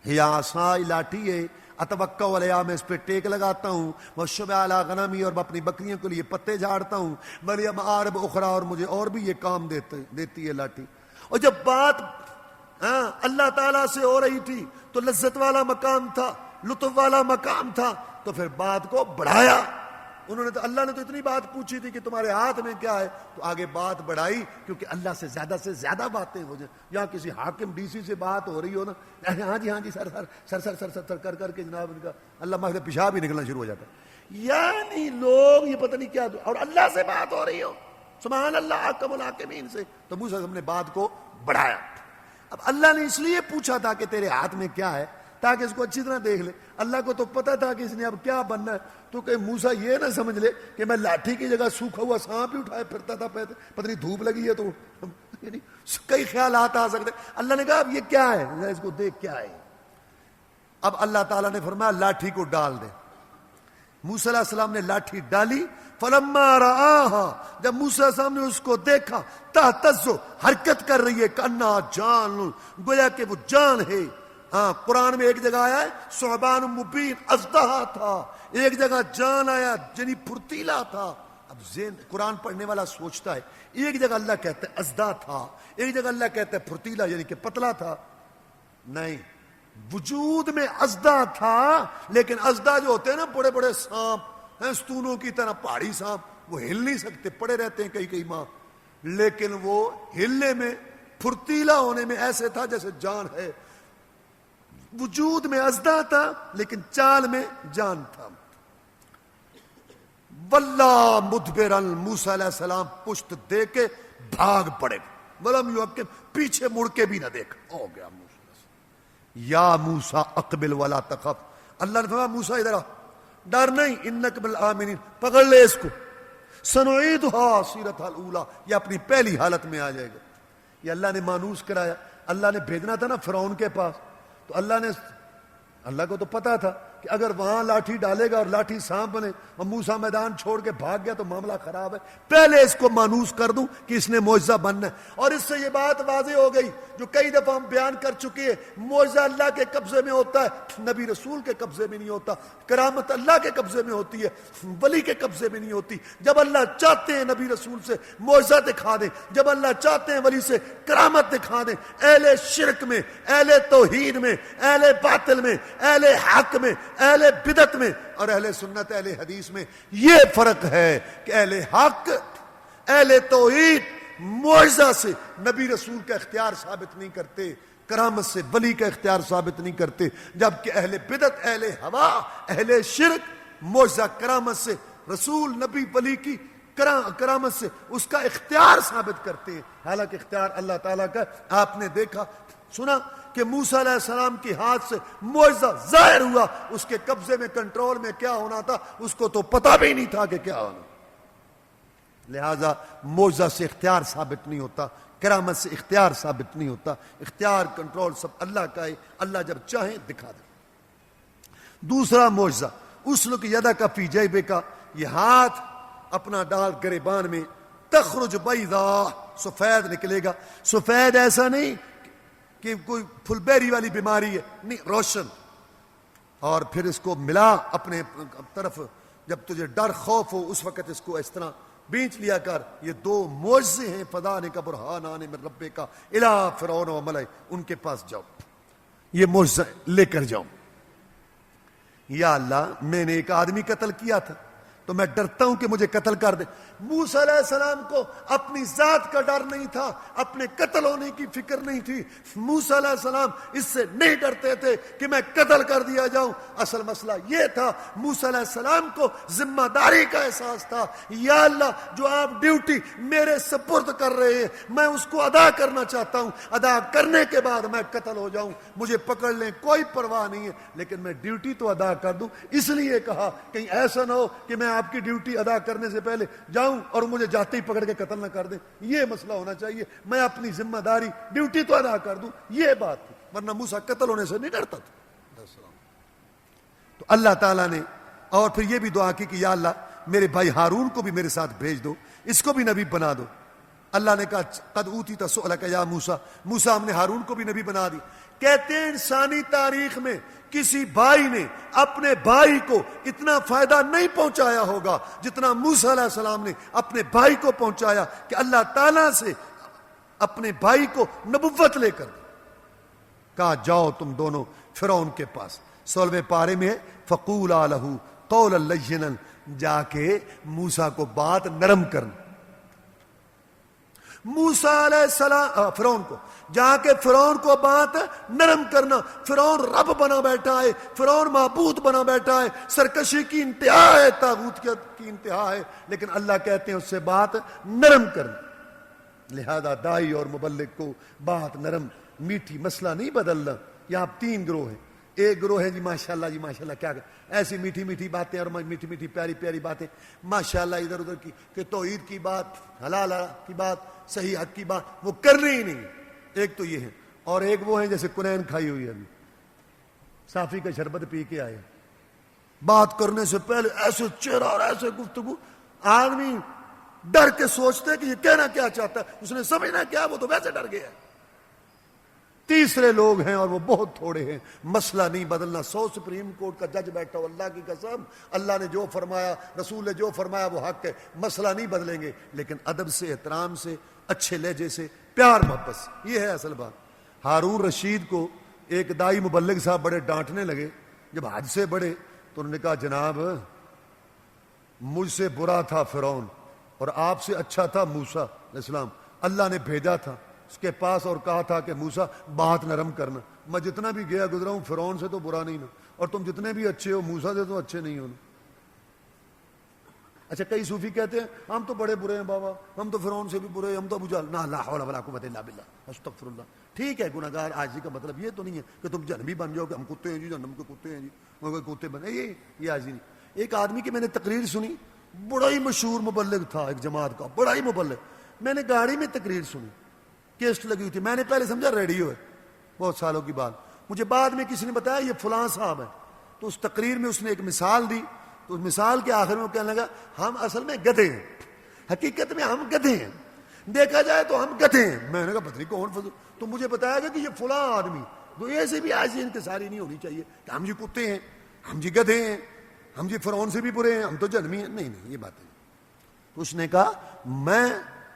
یا عصای، لاٹھی ہے، اتوکا علیہا، میں اس پہ ٹیک لگاتا ہوں، واشرب علی غنمی، اور میں اپنی بکریوں کے لیے پتے جھاڑتا ہوں، ولی مآرب اخری، اور مجھے اور بھی یہ کام دیتی ہے لاٹھی. اور جب بات اللہ تعالیٰ سے ہو رہی تھی تو لذت والا مقام تھا، لطف والا مقام تھا، تو پھر بات کو بڑھایا. انہوں نے تو اللہ نے تو اتنی بات پوچھی تھی کہ تمہارے ہاتھ میں کیا ہے، تو آگے بات بڑھائی کیونکہ اللہ سے زیادہ باتیں ہو جائیں. یہاں کسی حاکم ڈی سی سے بات ہو رہی ہو نا، ہاں جی سر کر کے جناب ان کا اللہ ماہ پیشاب ہی نکلنا شروع ہو جاتا ہے. یعنی لوگ یہ پتہ نہیں کیا، اور اللہ سے بات ہو رہی ہو، سبحان اللہ حکم الحاکمین سے. تو موسیٰ نے بات کو بڑھایا. اب اللہ نے اس لیے پوچھا تھا کہ تیرے ہاتھ میں کیا ہے تاکہ اس کو اچھی طرح دیکھ لے. اللہ کو تو پتا تھا کہ اس نے اب کیا بننا ہے، تو کہ موسیٰ یہ نہ سمجھ لے کہ میں لاٹھی کی جگہ سوکھا ہوا سانپ ہی اٹھائے پھرتا تھا، پتہ نہیں دھوپ لگی ہے تو یعنی کئی خیالات آ سکتے. اللہ نے کہا اب یہ کیا ہے، اس کو دیکھ کیا ہے. اب اللہ تعالیٰ نے فرمایا لاٹھی کو ڈال دے. موسیٰ علیہ السلام نے لاٹھی ڈالی. فلما رآہا، جب موسیٰ علیہ السلام نے اس کو دیکھا، تہتز، حرکت کر رہی ہے، کأنہا جان، گویا کہ وہ جان ہے. قرآن میں ایک جگہ آیا ہے ثعبان مبین، اژدہا تھا. ایک جگہ جان آیا یعنی پھرتیلا تھا. اب ذہن قرآن پڑھنے والا سوچتا ہے، ایک جگہ اللہ کہتا ہے اژدہا تھا، ایک جگہ اللہ کہتا ہے پھرتیلا یعنی کہ پتلا تھا. نہیں، وجود میں اژدہا تھا، لیکن اژدہا جو ہوتے ہیں نا بڑے بڑے سانپ، ہیں ستونوں کی طرح پہاڑی سانپ، وہ ہل نہیں سکتے، پڑے رہتے ہیں کئی ماہ، لیکن وہ ہلنے میں، پھرتیلا ہونے میں ایسے تھا جیسے جان ہے، وجود میں ازدہ تھا لیکن چال میں جان تھا۔ واللہ مدبرن، موسیٰ علیہ السلام پشت دے کے بھاگ پڑے، ولم یعقب، پیچھے مڑ کے بھی نہ دیکھا، ہو گیا موسیٰ۔ یا موسیٰ اقبل ولا تخف، اللہ نے فرمایا موسیٰ ادھر آ، ڈر نہیں، انک بالآمنین، پکڑ لے اس کو، سنعیدھا سیرتھا الاولی، یہ اپنی پہلی حالت میں آ جائے گا۔ یہ اللہ نے مانوس کرایا، اللہ نے بھیجنا تھا نا فرعون کے پاس، تو اللہ کو تو پتا تھا کہ اگر وہاں لاٹھی ڈالے گا اور لاٹھی سانپ بنے اور موسیٰ میدان چھوڑ کے بھاگ گیا تو معاملہ خراب ہے، پہلے اس کو مانوس کر دوں کہ اس نے معجزہ بننا ہے۔ اور اس سے یہ بات واضح ہو گئی جو کئی دفعہ ہم بیان کر چکے ہیں، معجزہ اللہ کے قبضے میں ہوتا ہے، نبی رسول کے قبضے میں نہیں ہوتا، کرامت اللہ کے قبضے میں ہوتی ہے، ولی کے قبضے میں نہیں ہوتی۔ جب اللہ چاہتے ہیں نبی رسول سے معجزہ دکھا دیں، جب اللہ چاہتے ہیں ولی سے کرامت دکھا دیں، اہل شرک میں، اہل توحید میں، اہل باطل میں، اہل حق میں، اہل بدعت میں اور اہل سنت اہل حدیث میں یہ فرق ہے کہ اہل حق، اہل توحید معجزہ سے نبی رسول کا اختیار ثابت نہیں کرتے، کرامت سے ولی کا اختیار ثابت نہیں کرتے، جبکہ اہل بدعت، اہل ہوا، اہل شرک معجزہ کرامت سے، رسول نبی ولی کی کرامت سے اس کا اختیار ثابت کرتے ہیں، حالانکہ اختیار اللہ تعالیٰ کا۔ آپ نے دیکھا سنا کہ موسیٰ علیہ السلام کے ہاتھ سے معجزہ ظاہر ہوا، اس کے قبضے میں کنٹرول میں کیا ہونا تھا اس کو تو پتہ بھی نہیں تھا کہ کیا ہونا۔ لہذا معجزہ سے اختیار ثابت نہیں ہوتا، کرامت سے اختیار ثابت نہیں ہوتا، اختیار کنٹرول سب اللہ کا ہے، اللہ جب چاہے دکھا دے۔ دوسرا معجزہ اسلک یدک فی جیبک، یہ ہاتھ اپنا ڈال گریبان میں، تخرج بیضاء، سفید نکلے گا، سفید ایسا نہیں کہ کوئی پھل بیری والی بیماری ہے، نہیں، روشن، اور پھر اس کو ملا اپنے طرف، جب تجھے ڈر خوف ہو اس وقت اس کو اس طرح بیچ لیا کر۔ یہ دو معجزے ہیں، فذلک برہانان من ربک الی فرعون و ملئہ، ان کے پاس جاؤ، یہ معجزہ لے کر جاؤ۔ یا اللہ میں نے ایک آدمی قتل کیا تھا تو میں ڈرتا ہوں کہ مجھے قتل کر دے۔ موسیٰ علیہ السلام کو اپنی ذات کا ڈر نہیں تھا، اپنے قتل ہونے کی فکر نہیں تھی، موسیٰ علیہ السلام اس سے نہیں ڈرتے تھے کہ میں قتل کر دیا جاؤں۔ اصل مسئلہ یہ تھا موسیٰ علیہ السلام کو ذمہ داری کا احساس تھا، یا اللہ جو آپ ڈیوٹی میرے سپرد کر رہے ہیں میں اس کو ادا کرنا چاہتا ہوں، ادا کرنے کے بعد میں قتل ہو جاؤں، مجھے پکڑ لیں کوئی پرواہ نہیں ہے، لیکن میں ڈیوٹی تو ادا کر دوں۔ اس لیے کہا کہیں ایسا نہ ہو کہ میں آپ کی ڈیوٹی ادا کرنے سے پہلے جاؤں اور مجھے جاتے ہی پکڑ کے قتل نہ کر دیں، یہ مسئلہ ہونا چاہیے، میں اپنی ذمہ داری ڈیوٹی تو ادا کر دوں، یہ بات تھی، ورنہ موسیٰ قتل ہونے سے نہیں ڈرتا تھا۔ تو اللہ تعالیٰ نے اور پھر یہ بھی دعا کی کہ یا اللہ میرے بھائی ہارون کو بھی میرے ساتھ بھیج دو، اس کو بھی نبی بنا دو۔ اللہ نے کہا قد اوتیت سؤلک یا موسیٰ، موسیٰ ہم نے ہارون کو بھی نبی بنا دی۔ کہتے ہیں انسانی تاریخ میں کسی بھائی نے اپنے بھائی کو اتنا فائدہ نہیں پہنچایا ہوگا جتنا موسیٰ علیہ السلام نے اپنے بھائی کو پہنچایا، کہ اللہ تعالیٰ سے اپنے بھائی کو نبوت لے کر کہا جاؤ تم دونوں فرعون کے پاس۔ 16ویں پارے میں ہے فقولا لہ قولا لینا، جا کے موسیٰ کو بات نرم کرنا، موسیٰ علیہ السلام فرعون کو جا کے فرعون کو بات نرم کرنا۔ فرعون رب بنا بیٹھا ہے، فرعون معبود بنا بیٹھا ہے، سرکشی کی انتہا ہے، طاغوت کی انتہا ہے، لیکن اللہ کہتے ہیں اس سے بات نرم کرنا۔ لہذا دائی اور مبلغ کو بات نرم میٹھی، مسئلہ نہیں بدلنا۔ یہاں 3 گروہ ہیں، ایک گروہ ہے جی ماشاءاللہ کیا ایسی میٹھی میٹھی باتیں اور میٹھی میٹھی پیاری پیاری باتیں ماشاءاللہ ادھر ادھر کی، کہ توحید کی بات، حلال کی بات، صحیح حق کی بات وہ کرنی ہی نہیں۔ ایک تو یہ ہے، اور ایک وہ ہے جیسے کنین کھائی ہوئی ہے، ابھی صافی کا شربت پی کے آئے، بات کرنے سے پہلے ایسے چہرہ اور ایسے گفتگو، آدمی ڈر کے سوچتے کہ یہ کہنا کیا چاہتا ہے، اس نے سمجھنا کیا، وہ تو ویسے ڈر گیا ہے۔ تیسرے لوگ ہیں اور وہ بہت تھوڑے ہیں، مسئلہ نہیں بدلنا۔ 100 سپریم کورٹ کا جج بیٹھا ہو، اللہ کی قسم اللہ نے جو فرمایا، رسول نے جو فرمایا وہ حق ہے، مسئلہ نہیں بدلیں گے، لیکن ادب سے، احترام سے، اچھے لہجے سے، پیار محبت سے، یہ ہے اصل بات۔ ہارون رشید کو ایک دائی مبلغ صاحب بڑے ڈانٹنے لگے، جب حد سے بڑے، تو انہوں نے کہا جناب مجھ سے برا تھا فرعون اور آپ سے اچھا تھا موسیٰ علیہ السلام. اللہ نے بھیجا تھا اس کے پاس اور کہا تھا کہ موسیٰ بات نرم کرنا. میں جتنا بھی گیا گزرا ہوں فرعون سے تو برا نہیں نا, اور تم جتنے بھی اچھے ہو موسیٰ سے تو اچھے نہیں ہو نا. اچھا کئی صوفی کہتے ہیں ہم تو بڑے برے ہیں بابا, ہم تو فرعون سے بھی برے ہیں, ہم تو ابو جہل. لا لا حول ولا قوت الا باللہ, استغفر اللہ. ٹھیک ہے گناہ گار عاجزی کا مطلب یہ تو نہیں ہے کہ تم جہنمی بن جاؤ کہ ہم کتے ہیں جی, جہنم کے کتے ہیں جی, مگر کتے بنے, یہ عاجزی نہیں. ایک آدمی کی میں نے تقریر سنی, بڑا ہی مشہور مبلغ تھا ایک جماعت کا, بڑا ہی مبلغ. میں نے گاڑی میں تقریر سنی, کیسٹ لگی ہوئی تھی, میں نے پہلے سمجھا ریڈیو ہے, بہت سالوں کی بات. مجھے بعد میں کسی نے بتایا یہ فلاں صاحب ہے. تو اس تقریر میں اس نے ایک مثال دی, تو اس مثال کے آخر میں وہ کہنے لگا ہم اصل میں گدھے ہیں, حقیقت میں ہم گدھے ہیں, دیکھا جائے تو ہم گدھے ہیں. میں نے کہا پتہ نہیں کون فضول. تو مجھے بتایا گیا کہ یہ فلاں آدمی, تو ایسے بھی آج ان کے ساری نہیں ہونی چاہیے کہ ہم جی کتے ہیں, ہم جی گدھے ہیں, ہم جی فرعون سے بھی برے ہیں, ہم تو جنمی ہیں. نہیں نہیں, یہ بات نہیں. تو اس نے کہا میں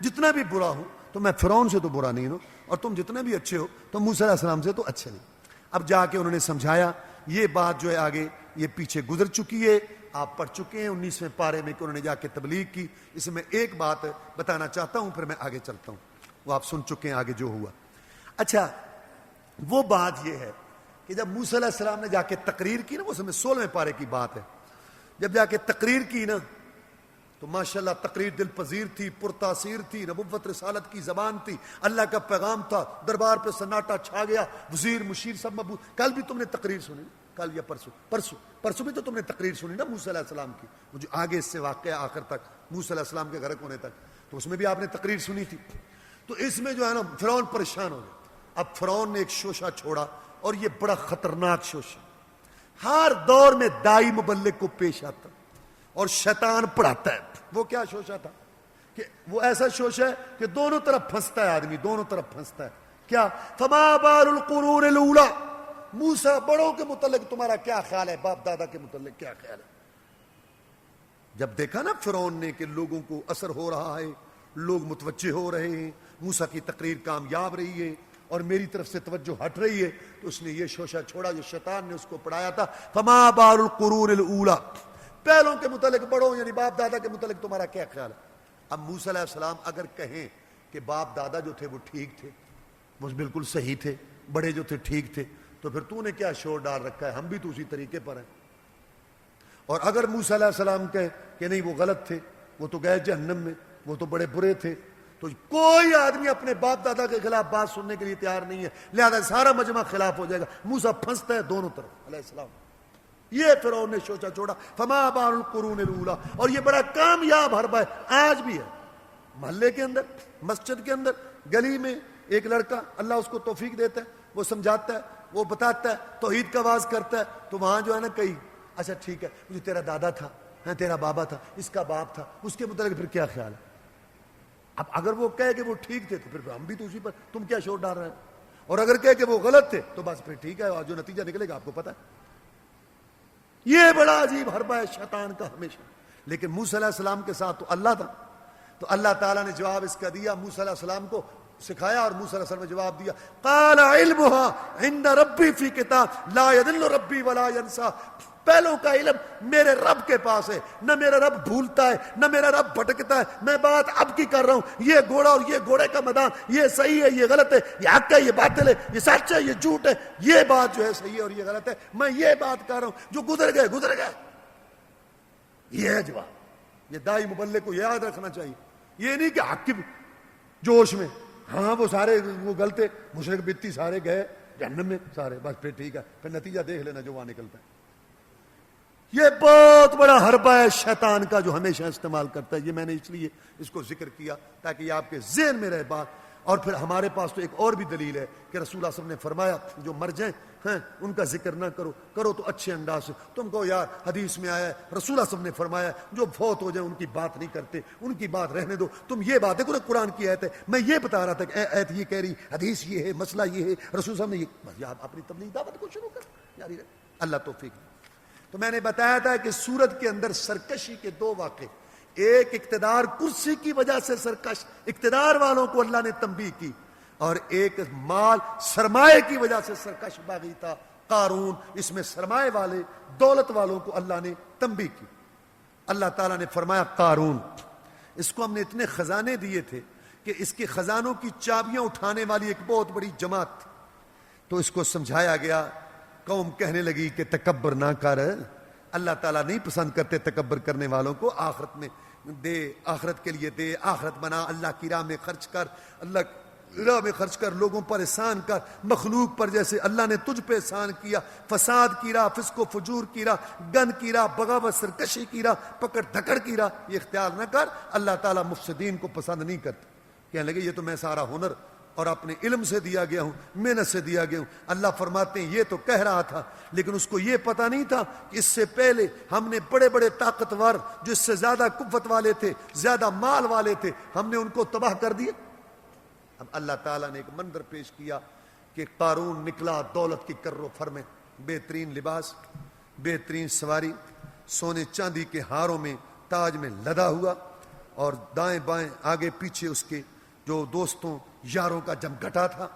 جتنا بھی برا ہوں تو میں فرعون سے تو برا نہیں ہوں, اور تم جتنے بھی اچھے ہو تو موسیٰ علیہ السلام سے تو اچھے نہیں. اب جا کے انہوں نے سمجھایا. یہ بات جو ہے آگے یہ پیچھے گزر چکی ہے, آپ پڑھ چکے ہیں 19ویں پارے میں کہ انہوں نے جا کے تبلیغ کی. اس میں ایک بات بتانا چاہتا ہوں پھر میں آگے چلتا ہوں, وہ آپ سن چکے ہیں آگے جو ہوا. اچھا وہ بات یہ ہے کہ جب موسیٰ علیہ السلام نے جا کے تقریر کی نا, وہ سمجھ 16ویں پارے کی بات ہے, جب جا کے تقریر کی نا تو ماشاءاللہ تقریر دل پذیر تھی, پرتاثیر تھی, نبوت رسالت کی زبان تھی, اللہ کا پیغام تھا, دربار پہ سناٹا چھا گیا, وزیر مشیر سب مبوس. کل بھی تم نے تقریر سنی, کل یا پرسوں بھی تو تم نے تقریر سنی نا موسیٰ علیہ السلام کی, مجھے آگے اس سے واقعہ آخر تک موسیٰ علیہ السلام کے غرق ہونے تک, تو اس میں بھی آپ نے تقریر سنی تھی. تو اس میں جو ہے نا فرعون پریشان ہو گیا. اب فرعون نے ایک شوشہ چھوڑا, اور یہ بڑا خطرناک شوشہ, ہر دور میں دائی مبلغ کو پیش آتا اور شیطان پڑھاتا ہے. وہ کیا شوشہ تھا کہ وہ ایسا شوشہ ہے کہ دونوں طرف پھنستا ہے آدمی, دونوں طرف پھنستا ہے. کیا فما بال القرون الاولی, موسیٰ بڑوں کے متعلق تمہارا کیا خیال ہے, باپ دادا کے متعلق کیا خیال ہے. جب دیکھا نا فرعون نے کہ لوگوں کو اثر ہو رہا ہے, لوگ متوجہ ہو رہے ہیں, موسیٰ کی تقریر کامیاب رہی ہے اور میری طرف سے توجہ ہٹ رہی ہے, تو اس نے یہ شوشہ چھوڑا جو شیطان نے اس کو پڑھایا تھا. فما بال القرون الاولی, پہلوں کے متعلق, بڑوں یعنی باپ دادا کے متعلق تمہارا کیا خیال ہے. اب موسیٰ علیہ السلام اگر کہیں کہ باپ دادا جو تھے وہ ٹھیک تھے, وہ بالکل صحیح تھے, بڑے جو تھے ٹھیک تھے, تو پھر تو نے کیا شور ڈال رکھا ہے, ہم بھی تو اسی طریقے پر ہیں. اور اگر موسیٰ علیہ السلام کہے کہ نہیں وہ غلط تھے, وہ تو گئے جہنم میں, وہ تو بڑے برے تھے, تو کوئی آدمی اپنے باپ دادا کے خلاف بات سننے کے لیے تیار نہیں ہے, لہذا سارا مجمع خلاف ہو جائے گا. موسیٰ پھنستا ہے دونوں طرف علیہ السلام. یہ فرعون نے شوشہ چھوڑا فما بال القرون الاولی, اور یہ بڑا کامیاب حربہ ہے, آج بھی ہے. محلے کے اندر, مسجد کے اندر, گلی میں ایک لڑکا, اللہ اس کو توفیق دیتا ہے, وہ سمجھاتا ہے, وہ بتاتا ہے, توحید کا آواز کرتا ہے, تو وہاں جو ہے نا کئی اچھا ٹھیک ہے مجھے تیرا دادا تھا, ہاں تیرا بابا تھا, اس کا باپ تھا, اس کے متعلق پھر کیا خیال ہے. اب اگر وہ کہے کہ وہ ٹھیک تھے تو پھر ہم بھی تو اسی پر, تم کیا شور ڈال رہے ہیں. اور اگر کہے کہ وہ غلط تھے تو بس پھر ٹھیک ہے, اور جو نتیجہ نکلے گا آپ کو پتہ ہے. یہ بڑا عجیب حربہ ہے شیطان کا ہمیشہ. لیکن موسیٰ علیہ السلام کے ساتھ تو اللہ تھا, تو اللہ تعالیٰ نے جواب اس کا دیا, موسیٰ علیہ السلام کو سکھایا, اور موسیٰ علیہ السلام نے جواب دیا, قال علمها عند ربی فی کتاب لا یضل ربی ولا ینسا. پہلوں کا علم میرے رب کے پاس ہے, نہ میرا رب بھولتا ہے نہ میرا رب بھٹکتا ہے. میں بات اب کی کر رہا ہوں, یہ گھوڑا اور یہ گھوڑے کا میدان, یہ صحیح ہے یہ غلط ہے, یہ حق ہے یہ باطل ہے, یہ سچ ہے یہ جھوٹ ہے, یہ بات جو ہے صحیح ہے اور یہ غلط ہے. میں یہ بات کر رہا ہوں, جو گزر گئے. یہ ہے جواب. یہ دائی مبلغ کو یاد رکھنا چاہیے. یہ نہیں کہ حق کی جوش میں ہاں وہ سارے وہ غلطے مشرک بتی سارے گئے جہنم میں سارے, بس پھر ٹھیک ہے, پھر نتیجہ دیکھ لینا جو وہاں نکلتا ہے. یہ بہت بڑا حربہ ہے شیطان کا جو ہمیشہ استعمال کرتا ہے. یہ میں نے اس لیے اس کو ذکر کیا تاکہ یہ آپ کے ذہن میں رہے بات. اور پھر ہمارے پاس تو ایک اور بھی دلیل ہے کہ رسول اللہ صلی اللہ علیہ وسلم نے فرمایا جو مر جائیں ہیں ان کا ذکر نہ کرو تو اچھے انداز سے. تم کو یار حدیث میں آیا ہے, رسول اللہ صلی اللہ علیہ وسلم نے فرمایا جو فوت ہو جائیں ان کی بات نہیں کرتے, ان کی بات رہنے دو. تم یہ بات ہے قرآن کی آیت ہے, میں یہ بتا رہا تھا کہ آیت یہ کہہ رہی, حدیث یہ ہے, مسئلہ یہ ہے, رسول صاحب نے یہ, بس آپ اپنی تبلیغ دعوت کو شروع کر جاری رہے. اللہ توفیق. تو میں نے بتایا تھا کہ سورت کے اندر سرکشی کے دو واقع, ایک اقتدار کرسی کی وجہ سے سرکش اقتدار والوں کو اللہ نے تنبیہ کی, اور ایک مال سرمایہ کی وجہ سے سرکش باغی تھا قارون. اس میں سرمایہ والے دولت والوں کو اللہ نے تنبیہ کی. اللہ تعالیٰ نے فرمایا قارون، اس کو ہم نے اتنے خزانے دیے تھے کہ اس کے خزانوں کی چابیاں اٹھانے والی ایک بہت بڑی جماعت تھی۔ تو اس کو سمجھایا گیا، قوم کہنے لگی کہ تکبر نہ کر، اللہ تعالیٰ نہیں پسند کرتے تکبر کرنے والوں کو، آخرت میں دے، آخرت کے لیے دے، آخرت بنا، اللہ کی راہ میں خرچ کر، اللہ کی راہ میں خرچ کر، لوگوں پر احسان کر، مخلوق پر جیسے اللہ نے تجھ پہ احسان کیا، فساد کی راہ، فسق و فجور کی راہ، گن کی راہ، بغاوت سرکشی کی راہ، پکڑ دھکڑ کی راہ یہ اختیار نہ کر، اللہ تعالیٰ مفسدین کو پسند نہیں کرتا۔ کہنے لگے یہ تو میں سارا ہنر اور اپنے علم سے دیا گیا ہوں، محنت سے دیا گیا ہوں۔ اللہ فرماتے ہیں یہ تو کہہ رہا تھا، لیکن اس کو یہ پتہ نہیں تھا کہ اس سے پہلے ہم نے بڑے بڑے طاقتور جو اس سے زیادہ قوت والے تھے، زیادہ مال والے تھے، ہم نے ان کو تباہ کر دیا۔ اب اللہ تعالیٰ نے ایک منظر پیش کیا کہ قارون نکلا دولت کی کر و فر میں، بہترین لباس، بہترین سواری، سونے چاندی کے ہاروں میں، تاج میں لدا ہوا، اور دائیں بائیں آگے پیچھے اس کے جو دوستوں یاروں کا جمگھٹا تھا،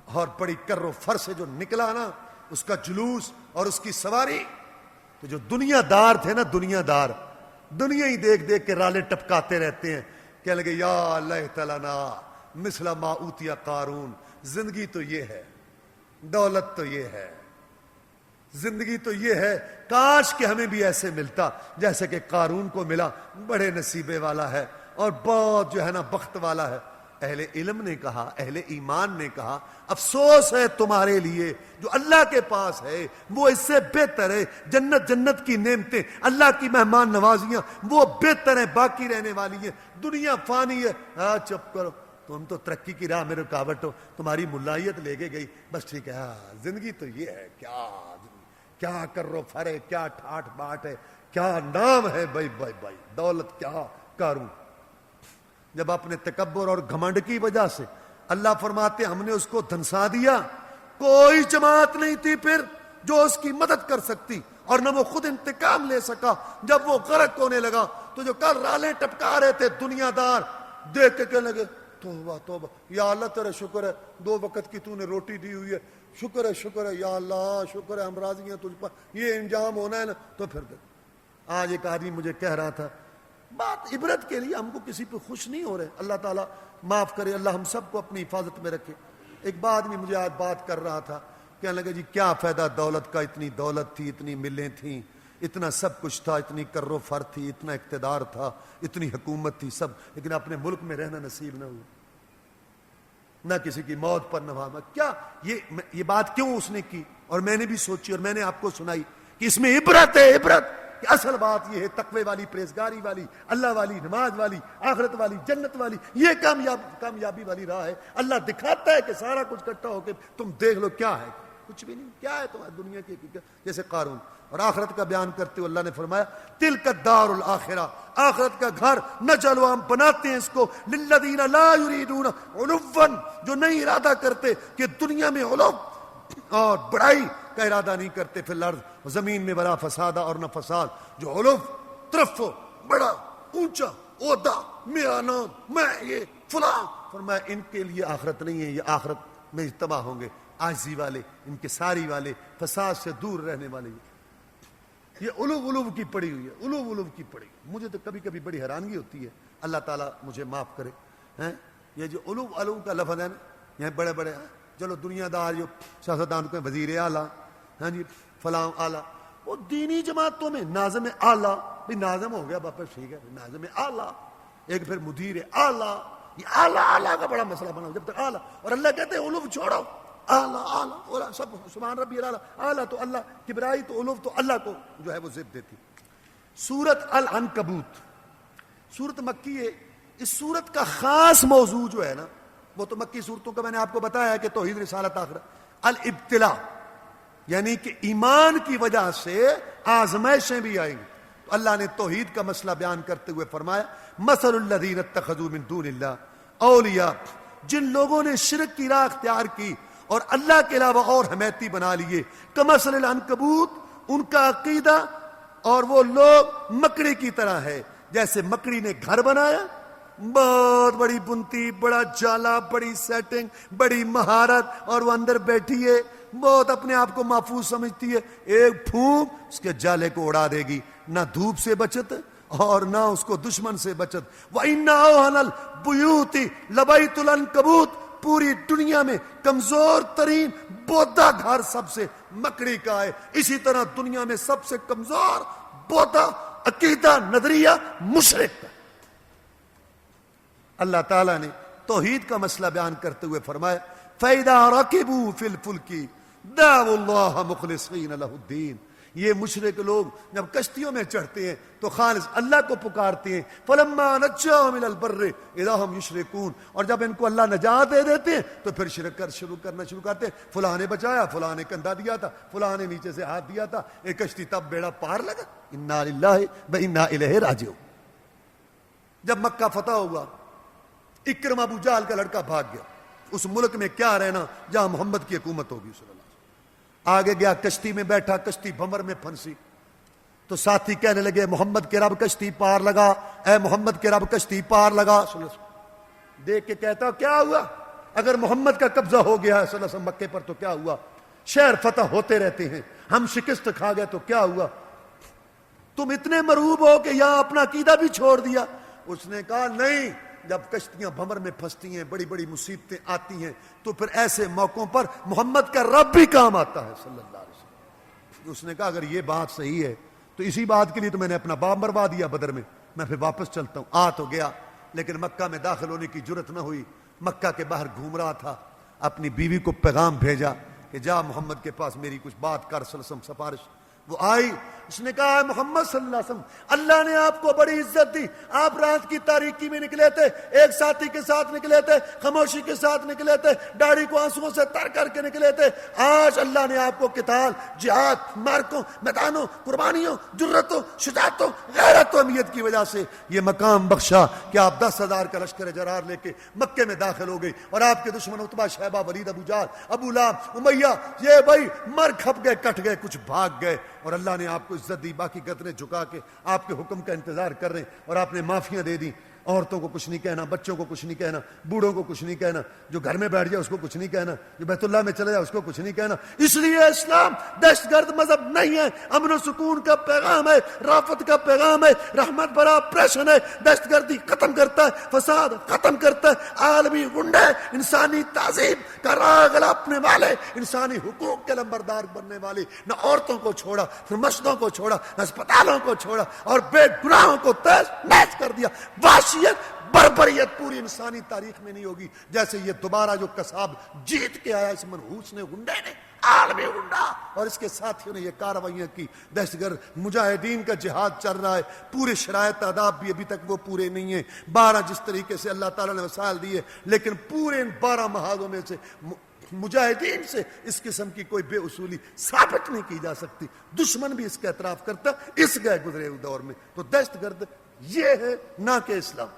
اور بڑی کر و فر سے جو نکلا نا اس کا جلوس اور اس کی سواری، تو جو دنیا دار تھے نا، دنیا دار دنیا ہی دیکھ دیکھ کے رالے ٹپکاتے رہتے ہیں، کہنے لگے یا اللہ لنا مثل ما اوتیا قارون، زندگی تو یہ ہے، دولت تو یہ ہے، زندگی تو یہ ہے، کاش کہ ہمیں بھی ایسے ملتا جیسے کہ قارون کو ملا، بڑے نصیبے والا ہے اور بہت جو ہے نا بخت والا ہے۔ اہل علم نے کہا، اہل ایمان نے کہا افسوس ہے تمہارے لیے، جو اللہ کے پاس ہے وہ اس سے بہتر ہے، جنت جنت کی نعمتیں، اللہ کی مہمان نوازیاں وہ بہتر ہیں، باقی رہنے والی ہیں، دنیا فانی ہے۔ ہاں چپ کرو، تم تو ترقی کی راہ میں رکاوٹ ہو، تمہاری ملائیت لے کے گئی، بس ٹھیک ہے، ہاں زندگی تو یہ ہے، کیا کر رو فر ہے، کیا ٹھاٹ باٹ ہے، کیا نام ہے، بھائی بھائی بھائی دولت کیا کروں۔ جب اپنے تکبر اور گھمنڈ کی وجہ سے اللہ فرماتے ہم نے اس کو دھنسا دیا، کوئی جماعت نہیں تھی پھر جو اس کی مدد کر سکتی، اور نہ وہ خود انتقام لے سکا۔ جب وہ غرق ہونے لگا تو جو کل رالے ٹپکا رہے تھے دنیا دار دیکھ کے کہنے لگے توبہ توبہ، یا اللہ تیرا شکر ہے 2 وقت کی تو نے روٹی دی ہوئی ہے، شکر ہے یا اللہ، شکر ہے ہم راضی ہیں تجھ پر، یہ انجام ہونا ہے نا۔ تو پھر آج ایک آدمی مجھے کہہ رہا تھا، بات عبرت کے لیے، ہم کو کسی پہ خوش نہیں ہو رہے، اللہ تعالیٰ معاف کرے، اللہ ہم سب کو اپنی حفاظت میں رکھے۔ ایک بعد میں مجھے آج بات کر رہا تھا، کہنے لگا جی کیا فائدہ دولت کا، اتنی دولت تھی، اتنی ملیں تھیں، اتنا سب کچھ تھا، اتنی کر و فر تھی، اتنا اقتدار تھا، اتنی حکومت تھی، سب، لیکن اپنے ملک میں رہنا نصیب نہ ہوا، نہ کسی کی موت پر نواما۔ کیا یہ بات کیوں اس نے کی، اور میں نے بھی سوچی اور میں نے آپ کو سنائی کہ اس میں عبرت ہے، عبرت کہ اصل بات یہ ہے تقوی والی، پرہیزگاری والی، اللہ والی، نماز والی، آخرت والی، جنت والی، یہ کامیابی والی راہ ہے۔ اللہ دکھاتا ہے کہ سارا کچھ اکٹھا ہو کے تم دیکھ لو کیا ہے، کچھ بھی نہیں، کیا ہے تمہاری دنیا کی حقیقت، جیسے قارون۔ اور آخرت کا بیان کرتے ہوئے اللہ نے فرمایا تلک الدار الاخرہ، آخرت کا گھر نجعل ہم بناتے ہیں اس کو للذین لا یریدون علوا، جو نہیں ارادہ کرتے کہ دنیا میں علو اور بڑائی کا ارادہ نہیں کرتے، فی الارض زمین میں ولا فسادہ، اور نہ فساد، جو علو طرف ہو، بڑا اونچا عہدہ، میرا نام، میں یہ فلاں، فرمایا ان کے لیے آخرت نہیں ہے، یہ آخرت میں تباہ ہوں گے، عاجزی والے، انکساری والے، فساد سے دور رہنے والے۔ یہ علو کی پڑی ہوئی ہے، علو کی پڑی ہوئی۔ مجھے تو کبھی کبھی بڑی حیرانگی ہوتی ہے، اللہ تعالیٰ مجھے معاف کرے، یہ جو علو کا لفظ ہے نا، یہ بڑے بڑے، چلو دنیا دار جو سیاستدان کو وزیر اعلیٰ، ہاں جی فلاں اعلیٰ، وہ دینی جماعتوں میں ناظم اعلیٰ، بھی ناظم ہو گیا باپا ٹھیک ہے، ناظم اعلیٰ، ایک پھر مدیر اعلیٰ، یہ اعلیٰ کا بڑا مسئلہ بنا جب تک اعلیٰ، اور اللہ کہتے ہیں علو چھوڑو، اعلیٰ سب سبحان ربی اعلیٰ، اعلیٰ تو اللہ، کبرائی تو علو تو اللہ کو جو ہے وہ ضد دیتی۔ سورت العنکبوت سورت مکی ہے، اس سورت کا خاص موضوع جو ہے نا، وہ تو مکی صورتوں کا میں نے آپ کو بتایا ہے کہ توحید، رسالت، آخرت، الابتلاء، یعنی کہ ایمان کی وجہ سے آزمائشیں بھی آئیں گی۔ تو اللہ نے توحید کا مسئلہ بیان کرتے ہوئے فرمایا مثل الذین اتخذوا من دون اللہ اولیاء، جن لوگوں نے شرک کی راہ اختیار کی اور اللہ کے علاوہ اور حمیتی بنا لیے، کمثل العنکبوت، ان کا عقیدہ اور وہ لوگ مکڑی کی طرح ہے، جیسے مکڑی نے گھر بنایا، بہت بڑی بنتی، بڑا جالا، بڑی سیٹنگ، بڑی مہارت، اور وہ اندر بیٹھی ہے، بہت اپنے آپ کو محفوظ سمجھتی ہے، ایک پھونک اس کے جالے کو اڑا دے گی، نہ دھوپ سے بچت اور نہ اس کو دشمن سے بچت. وَإِنَّ أَوْهَنَ الْبُيُوتِ لَبَيْتُ الْعَنْكَبُوتِ. پوری دنیا میں کمزور ترین بودا گھر سب سے مکڑی کا ہے. اسی طرح دنیا میں سب سے کمزور بودا عقیدہ نظریہ مشرک کا. اللہ تعالیٰ نے توحید کا مسئلہ بیان کرتے ہوئے فرمایا فَإِذَا رَكِبُوا فِي الْفُلْكِ دَعَوُا اللَّهَ مُخْلِصِينَ لَهُ الدِّينَ. یہ مشرک لوگ جب کشتیوں میں چڑھتے ہیں تو خالص اللہ کو پکارتے ہیں. فَلَمَّا نَجَّاهُمْ إِلَى الْبَرِّ إِذَا هُمْ يُشْرِكُونَ. اور جب ان کو اللہ نجات دے دیتے ہیں تو پھر شرک کرنا شروع کرتے ہیں. فلاں نے بچایا, فلاں نے کندھا دیا تھا, فلاں نے نیچے سے ہاتھ دیا تھا, ایک کشتی تب بیڑا پار لگا. اِنَّا لِلَّهِ وَإِنَّا إِلَيْهِ راجعون. جب مکہ فتح ہوا, اکرمہ ابو جہل کا لڑکا بھاگ گیا. اس ملک میں کیا رہنا جہاں محمد کی حکومت ہوگی صلی اللہ علیہ وسلم. آگے گیا, کشتی میں بیٹھا, کشتی بھمر میں پھنسی تو ساتھی کہنے لگے محمد کے رب کشتی پار لگا, اے محمد کے رب کشتی پار لگا. صلی اللہ علیہ وسلم دیکھ کے کہتا کیا ہوا؟ اگر محمد کا قبضہ ہو گیا ہے صلی اللہ علیہ وسلم مکے پر تو کیا ہوا؟ شہر فتح ہوتے رہتے ہیں, ہم شکست کھا گئے تو کیا ہوا؟ تم اتنے مرعوب ہو کہ یہاں اپنا عقیدہ بھی چھوڑ دیا. اس نے کہا نہیں, جب کشتیاں بھمر میں پھنستی ہیں, بڑی بڑی مصیبتیں آتی ہیں, تو پھر ایسے موقعوں پر محمد کا رب بھی کام آتا ہے صلی اللہ علیہ وسلم. اس نے کہا اگر یہ بات صحیح ہے تو اسی بات کے لیے تو میں نے اپنا باپ مروا دیا بدر میں پھر واپس چلتا ہوں. آ تو گیا لیکن مکہ میں داخل ہونے کی جرت نہ ہوئی. مکہ کے باہر گھوم رہا تھا, اپنی بیوی کو پیغام بھیجا کہ جا محمد کے پاس میری کچھ بات کر صلی اللہ علیہ وسلم سفارش. وہ آئی, اس نے کہا محمد صلی اللہ علیہ وسلم اللہ نے آپ کو بڑی عزت دی, آپ رات کی تاریکی میں نکلے تھے, ایک ساتھی کے ساتھ نکلے تھے, خاموشی کے ساتھ نکلے تھے, داڑھی کو آنسوؤں سے تر کر کے نکلے تھے. آج اللہ نے آپ کو قتال, جہاد, مارکوں, میدانوں, قربانیوں, جرتوں, شجاعتوں, غیرت و امیت کی وجہ سے یہ مقام بخشا کہ آپ 10,000 کا لشکر جرار لے کے مکے میں داخل ہو گئی, اور آپ کے دشمن عتبہ, شیبہ, ولید, ابو جہل, ابو لہب, امیہ, یہ بھائی مر کھپ گئے, کٹ گئے, کچھ بھاگ گئے, اور اللہ نے آپ کو عزت دی. باقی گردنیں جھکا کے آپ کے حکم کا انتظار کر رہے ہیں, اور آپ نے معافیاں دے دی. عورتوں کو کچھ نہیں کہنا, بچوں کو کچھ نہیں کہنا, بوڑھوں کو کچھ نہیں کہنا, جو گھر میں بیٹھ جائے اس کو کچھ نہیں کہنا, جو بیت اللہ میں چلے جائے اس کو کچھ نہیں کہنا. اس لیے اسلام دہشت گرد مذہب نہیں ہے, امن و سکون کا پیغام ہے, رافت کا پیغام ہے, رحمت بھرا آپریشن ہے, دہشت گردی ختم کرتا ہے, فساد ختم کرتا ہے, عالمی غنڈے, انسانی تہذیب کا راگ اپنے والے, انسانی حقوق کے لمبردار بننے والے. نہ عورتوں کو چھوڑا, پھر مسجدوں کو چھوڑا, نہ اسپتالوں کو چھوڑا, اور بے گناہوں کو تیز نیز کر دیا. بربریت پوری انسانی تاریخ میں نہیں ہوگی جیسے یہ دوبارہ جو قصاب جیت کے آیا اس منحوس نے, غنڈے نے, عالمی غنڈا اور اس کے ساتھیوں نے یہ کارروائیاں کی. دہشت گرد مجاہدین کا جہاد چل رہا ہے, پورے شرائط آداب بھی ابھی تک وہ پورے نہیں ہیں. 12 جس طریقے سے اللہ تعالیٰ نے وسائل دیے, لیکن پورے ان 12 محاذوں میں سے مجاہدین سے اس قسم کی کوئی بے اصولی ثابت نہیں کی جا سکتی. دشمن بھی اس کا اعتراف کرتا اس گئے گزرے دور میں. تو دہشت گرد یہ ہے, نہ کہ اسلام.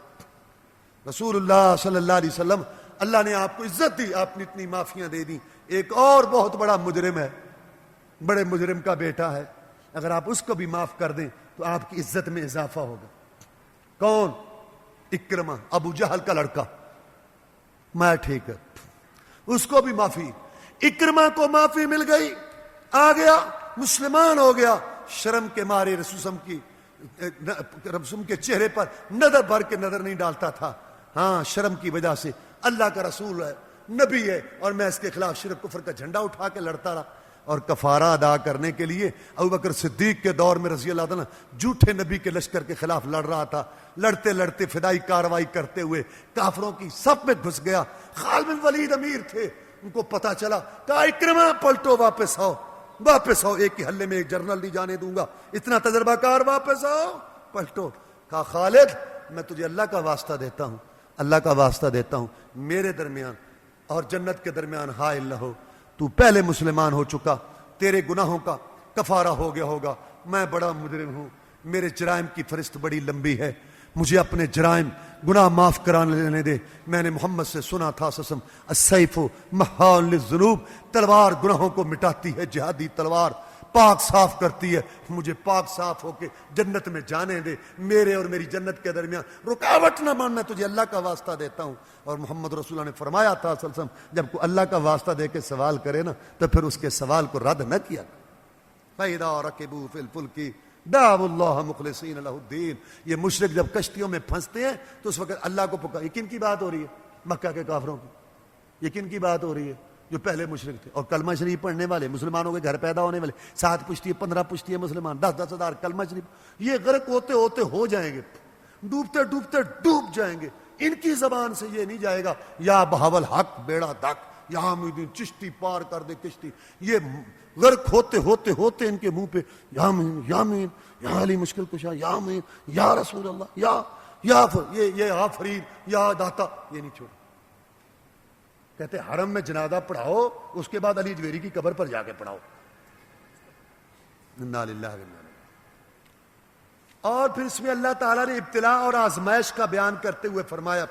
رسول اللہ صلی اللہ علیہ وسلم اللہ نے آپ کو عزت دی, آپ نے اتنی معافیاں دے دی. ایک اور بہت بڑا مجرم ہے, بڑے مجرم کا بیٹا ہے, اگر آپ اس کو بھی معاف کر دیں تو آپ کی عزت میں اضافہ ہوگا. کون؟ اکرمہ, ابو جہل کا لڑکا. میں ٹھیک ہے, اس کو بھی معافی. اکرمہ کو معافی مل گئی, آ گیا, مسلمان ہو گیا. شرم کے مارے رسوم کے چہرے پر نظر بھر کے نظر نہیں ڈالتا تھا. ہاں, شرم کی وجہ سے. اللہ کا رسول ہے, نبی ہے, اور میں اس کے خلاف شرک کفر کا جھنڈا اٹھا کے لڑتا رہا. اور کفارہ ادا کرنے کے لیے ابوبکر صدیق کے دور میں رضی اللہ عنہ جھوٹے نبی کے لشکر کے خلاف لڑ رہا تھا. لڑتے لڑتے فدائی کارروائی کرتے ہوئے کافروں کی صف میں گھس گیا. خالد بن ولید امیر تھے, ان کو پتا چلا, کہا اکرمہ پلٹو, واپس آؤ, واپس آؤ, ایک ہی حلے میں ایک جرنل نہیں جانے دوں گا, اتنا تجربہ کار, واپس آؤ, پلٹو. کہا خالد میں تجھے اللہ کا واسطہ دیتا ہوں, اللہ کا واسطہ دیتا ہوں, میرے درمیان اور جنت کے درمیان حائل نہ ہو. تو پہلے مسلمان ہو چکا, تیرے گناہوں کا کفارہ ہو گیا ہوگا. میں بڑا مجرم ہوں, میرے جرائم کی فہرست بڑی لمبی ہے, مجھے اپنے جرائم گناہ معاف کرانے لینے دے. میں نے محمد سے سنا تھا سسم السیف محال للذنوب, تلوار گناہوں کو مٹاتی ہے, جہادی تلوار پاک صاف کرتی ہے. مجھے پاک صاف ہو کے جنت میں جانے دے, میرے اور میری جنت کے درمیان رکاوٹ نہ مان, میں تجھے اللہ کا واسطہ دیتا ہوں. اور محمد رسول اللہ نے فرمایا تھا صلی اللہ علیہ وسلم, جب کوئی اللہ کا واسطہ دے کے سوال کرے نا تو پھر اس کے سوال کو رد نہ کیا. فَإِذَا رَكِبُوا فِي الْفُلْكِ دعوا اللہ مخلصین لہ الدین. یہ مشرک جب کشتیوں میں پھنستے ہیں تو اس وقت اللہ کو پکار. یہ کن کی بات ہو رہی ہے؟ مکہ کے کافروں کی. یہ کن کی بات ہو رہی ہے؟ جو پہلے مشرک تھے اور کلمہ شریف پڑھنے والے, مسلمانوں کے گھر پیدا ہونے والے. 7 پشتی 15 پشتی مسلمان, 10 ہزار کلمہ شریف. یہ غرق ہوتے ہوتے ہو جائیں گے, ڈوبتے ڈوبتے ڈوب جائیں گے. ان کی زبان سے یہ نہیں جائے گا یا بہاول حق بیڑا دک, یہاں مجھے چشتی پار کر دے کشتی. یہ غرق ہوتے ہوتے ہوتے ان کے منہ پہ یا مین یا مین, یا علی مشکل کشا, یا مین, یا رسول اللہ, یہ آفرین, یا داتا. یہ نہیں چھوڑا. کہتے حرم میں جنازہ پڑھاؤ, اس کے بعد علی جویری کی قبر پر جا کے پڑھاؤ. انا للہ و انا الیہ. اور پھر اس میں اللہ تعالیٰ نے ابتلاء اور آزمائش کا بیان کرتے ہوئے فرمایا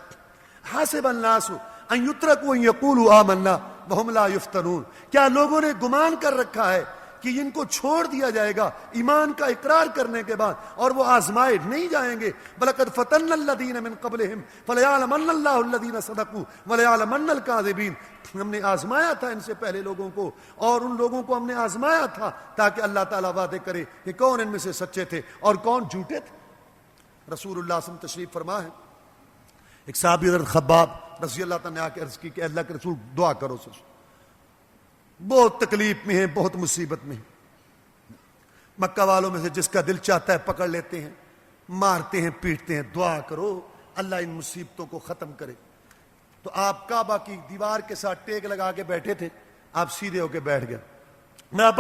حاسب الناس ان یترکوا ان یقولوا آمنا وہم لا یفتنون. کیا لوگوں نے گمان کر رکھا ہے کہ ان کو چھوڑ دیا جائے گا ایمان کا اقرار کرنے کے بعد اور وہ آزمائے نہیں جائیں گے؟ بلقد فتن الذین من قبلہم فلیعلمن اللہ الذین صدقوا ولیعلمن الکاذبین. ہم نے آزمایا تھا ان سے پہلے لوگوں کو, اور ان لوگوں کو ہم نے آزمایا تھا تاکہ اللہ تعالیٰ وعدے کرے کہ کون ان میں سے سچے تھے اور کون جھوٹے تھے. رسول اللہ صلی اللہ علیہ وسلم تشریف فرما ہے. ایک صحابی حضرت خباب رضی اللہ تعالیٰ نے آ کے عرض کی کہ اللہ کے رسول دعا کرو, بہت تکلیف میں ہیں, بہت مصیبت میں ہیں. مکہ والوں میں سے جس کا دل چاہتا ہے پکڑ لیتے ہیں, مارتے ہیں, پیٹتے ہیں. دعا کرو اللہ ان مصیبتوں کو ختم کرے. تو آپ کعبہ کی دیوار کے ساتھ ٹیک لگا کے بیٹھے تھے, آپ سیدھے ہو کے بیٹھ گئے. میں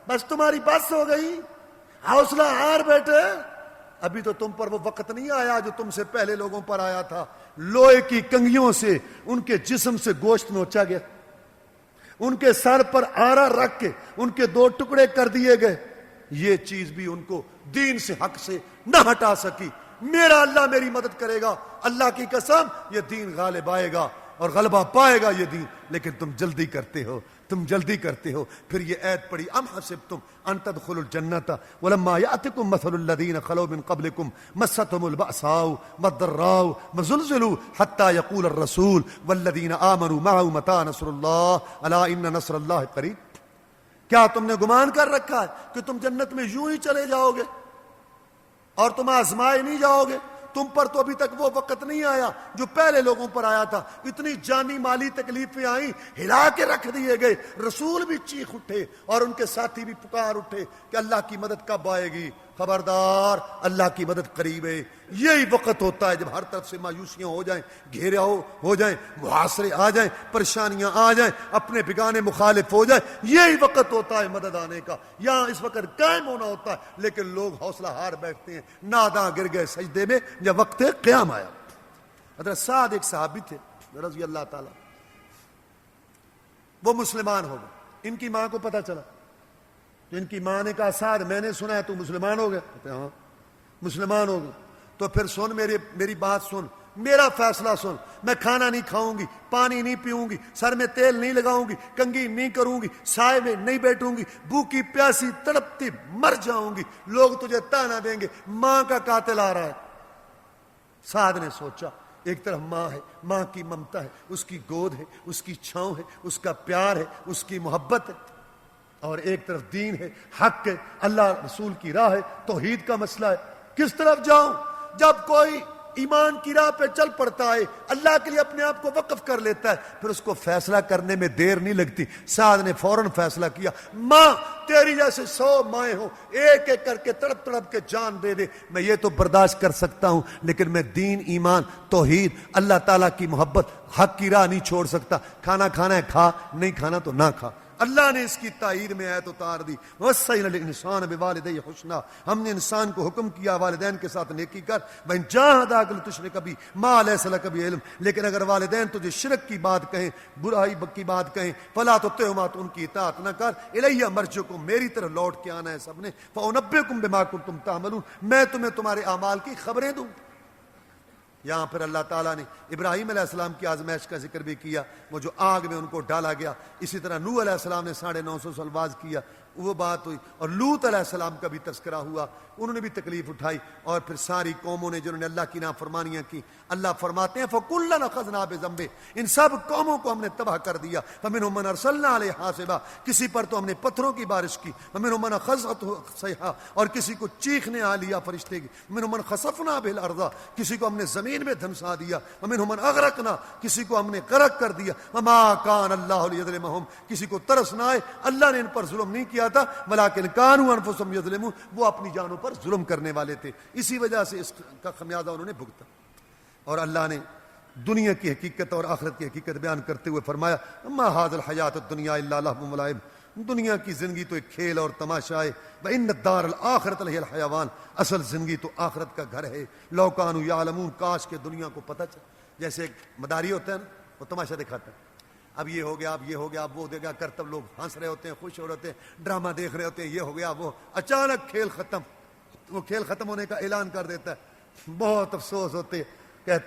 بس تمہاری بس ہو گئی, حوصلہ ہار بیٹھے. ابھی تو تم پر وہ وقت نہیں آیا جو تم سے پہلے لوگوں پر آیا تھا. لوہے کی کنگھیوں سے ان کے جسم سے گوشت نوچا گیا, ان کے سر پر آرا رکھ کے ان کے 2 ٹکڑے کر دیے گئے. یہ چیز بھی ان کو دین سے, حق سے نہ ہٹا سکی. میرا اللہ میری مدد کرے گا, اللہ کی قسم یہ دین غالب آئے گا اور غلبہ پائے گا یہ دین. لیکن تم جلدی کرتے ہو. پھر یہ آیت پڑھی ام حسبتم ان تدخلوا الجنۃ ولما یاتکم مثل الذین خلوا من قبلکم مستهم البأساء والضراء وزلزلوا حتى يقول الرسول والذین آمنوا معه متى نصر اللہ الا ان نصر اللہ قریب. کیا تم نے گمان کر رکھا ہے کہ تم جنت میں یوں ہی چلے جاؤ گے اور تم آزمائے نہیں جاؤ گے؟ تم پر تو ابھی تک وہ وقت نہیں آیا جو پہلے لوگوں پر آیا تھا. اتنی جانی مالی تکلیفیں آئیں, ہلا کے رکھ دیے گئے. رسول بھی چیخ اٹھے اور ان کے ساتھی بھی پکار اٹھے کہ اللہ کی مدد کب آئے گی؟ خبردار, اللہ کی مدد قریب ہے. یہی وقت ہوتا ہے جب ہر طرف سے مایوسیاں ہو جائیں, گھیرے ہو جائیں, محاصرے آ جائیں, پریشانیاں آ جائیں, اپنے بگانے مخالف ہو جائیں. یہی وقت ہوتا ہے مدد آنے کا. یہاں اس وقت قائم ہونا ہوتا ہے, لیکن لوگ حوصلہ ہار بیٹھتے ہیں, ناداں گر گئے سجدے میں جب وقت قیام آیا. حضرت سعد ایک صحابی تھے رضی اللہ تعالی, وہ مسلمان ہو گئے. ان کی ماں کو پتہ چلا تو ان کی ماں نے کہا سعد میں نے سنا ہے تو مسلمان ہو گیا. کہتے ہاں مسلمان ہو گئے. تو پھر سن میری بات سن, میرا فیصلہ سن. میں کھانا نہیں کھاؤں گی, پانی نہیں پیوں گی, سر میں تیل نہیں لگاؤں گی, کنگھی نہیں کروں گی, سائے میں نہیں بیٹھوں گی, بھوکی پیاسی تڑپتی مر جاؤں گی. لوگ تجھے تانا دیں گے ماں کا قاتل آ رہا ہے. سعد نے سوچا ایک طرف ماں ہے, ماں کی ممتا ہے, اس کی گود ہے, اس کی چھاؤں ہے, اس کا پیار ہے, اس کی محبت ہے, اور ایک طرف دین ہے, حق ہے, اللہ رسول کی راہ ہے, توحید کا مسئلہ ہے. کس طرف جاؤں؟ جب کوئی ایمان کی راہ پہ چل پڑتا ہے, اللہ کے لیے اپنے آپ کو وقف کر لیتا ہے, پھر اس کو فیصلہ کرنے میں دیر نہیں لگتی. سعد نے فوراً فیصلہ کیا, ماں تیری جیسے 100 مائیں ہوں, ایک ایک کر کے تڑپ تڑپ کے جان دے دے, میں یہ تو برداشت کر سکتا ہوں, لیکن میں دین, ایمان, توحید, اللہ تعالیٰ کی محبت, حق کی راہ نہیں چھوڑ سکتا. کھانا کھانا ہے کھا, نہیں کھانا تو نہ کھا. اللہ نے اس کی تائید میں آیت اتار دی, وَوَصَّيْنَا الْإِنسَانَ بِوَالِدَيْهِ حُسْنًا. ہم نے انسان کو حکم کیا والدین کے ساتھ نیکی کر. وَإِن جَاهَدَاكَ لِتُشْرِكَ بِي مَا لَيْسَ لَكَ بِهِ عِلْمٌ. لیکن اگر والدین تجھے شرک کی بات کہیں, برائی کی بات کہیں, فَلَا تُطِعْهُمَا, تو ان کی اطاعت نہ کر. إِلَيَّ مَرْجِعُكُمْ, میری طرف لوٹ کے آنا ہے سب نے. فَأُنَبِّئُكُم بِمَا كُنتُمْ تَعْمَلُونَ, میں تمہیں تمہارے اعمال کی خبریں دوں. یہاں پھر اللہ تعالیٰ نے ابراہیم علیہ السلام کی آزمائش کا ذکر بھی کیا، وہ جو آگ میں ان کو ڈالا گیا. اسی طرح نوح علیہ السلام نے 950 سال باز کیا، وہ بات ہوئی. اور لوط علیہ السلام کا بھی تذکرہ ہوا، انہوں نے بھی تکلیف اٹھائی. اور پھر ساری قوموں نے جنہوں نے اللہ کی نافرمانیاں کی، اللہ فرماتے ہیں فَكُلًّا أَخَذْنَا بِذَنبِهِ، ان سب قوموں کو ہم نے تباہ کر دیا. فَمِنْهُم مَّنْ أَرْسَلْنَا عَلَيْهِ حَاصِبًا، کسی پر تو ہم نے پتھروں کی بارش کی. وَمِنْهُم مَّنْ أَخَذَتْهُ الصَّيْحَةُ، اور کسی کو چیخنے آ لیا فرشتے کی. وَمِنْهُم مَّنْ خَسَفْنَا بِهِ الْأَرْضَ، کسی کو ہم نے زمین میں دھنسا دیا. وَمِنْهُم مَّنْ أَغْرَقْنَا، کسی کو ہم نے غرق کر دیا. وَمَا كَانَ اللَّهُ لِيَظْلِمَهُم، کسی کو ترس نہ آئے، اللہ نے ان پر ظلم نہیں کیا تھا، وَلَٰكِنْ كَانُوا أَنفُسَهُمْ يَظْلِمُونَ، وہ اپنی جانوں پر ظلم کرنے والے تھے، اسی وجہ سے اس کا خمیازہ انہوں نے بھگتا. اور اللہ نے دنیا کی حقیقت اور آخرت کی حقیقت بیان کرتے ہوئے فرمایا ما هذه الحیات الدنیا الا لهو ولعب، دنیا کی زندگی تو ایک کھیل اور تماشا ہے. وان الدار الاخرۃ لہی الحیوان، اصل زندگی تو آخرت کا گھر ہے. لو کانوا یعلمون، کاش کہ دنیا کو پتہ چل. جیسے ایک مداری ہوتا ہے نا، وہ تماشا دکھاتا ہے، اب یہ ہو گیا، اب یہ ہو گیا، اب وہ دے گا، کرتب لوگ ہنس رہے ہوتے ہیں، خوش ہو رہے ہوتے ہیں، ڈرامہ دیکھ رہے ہوتے ہیں، یہ ہو گیا وہ، اچانک کھیل ختم. وہ کھیل ختم ہونے کا اعلان کر دیتا ہے. بہت افسوس ہوتے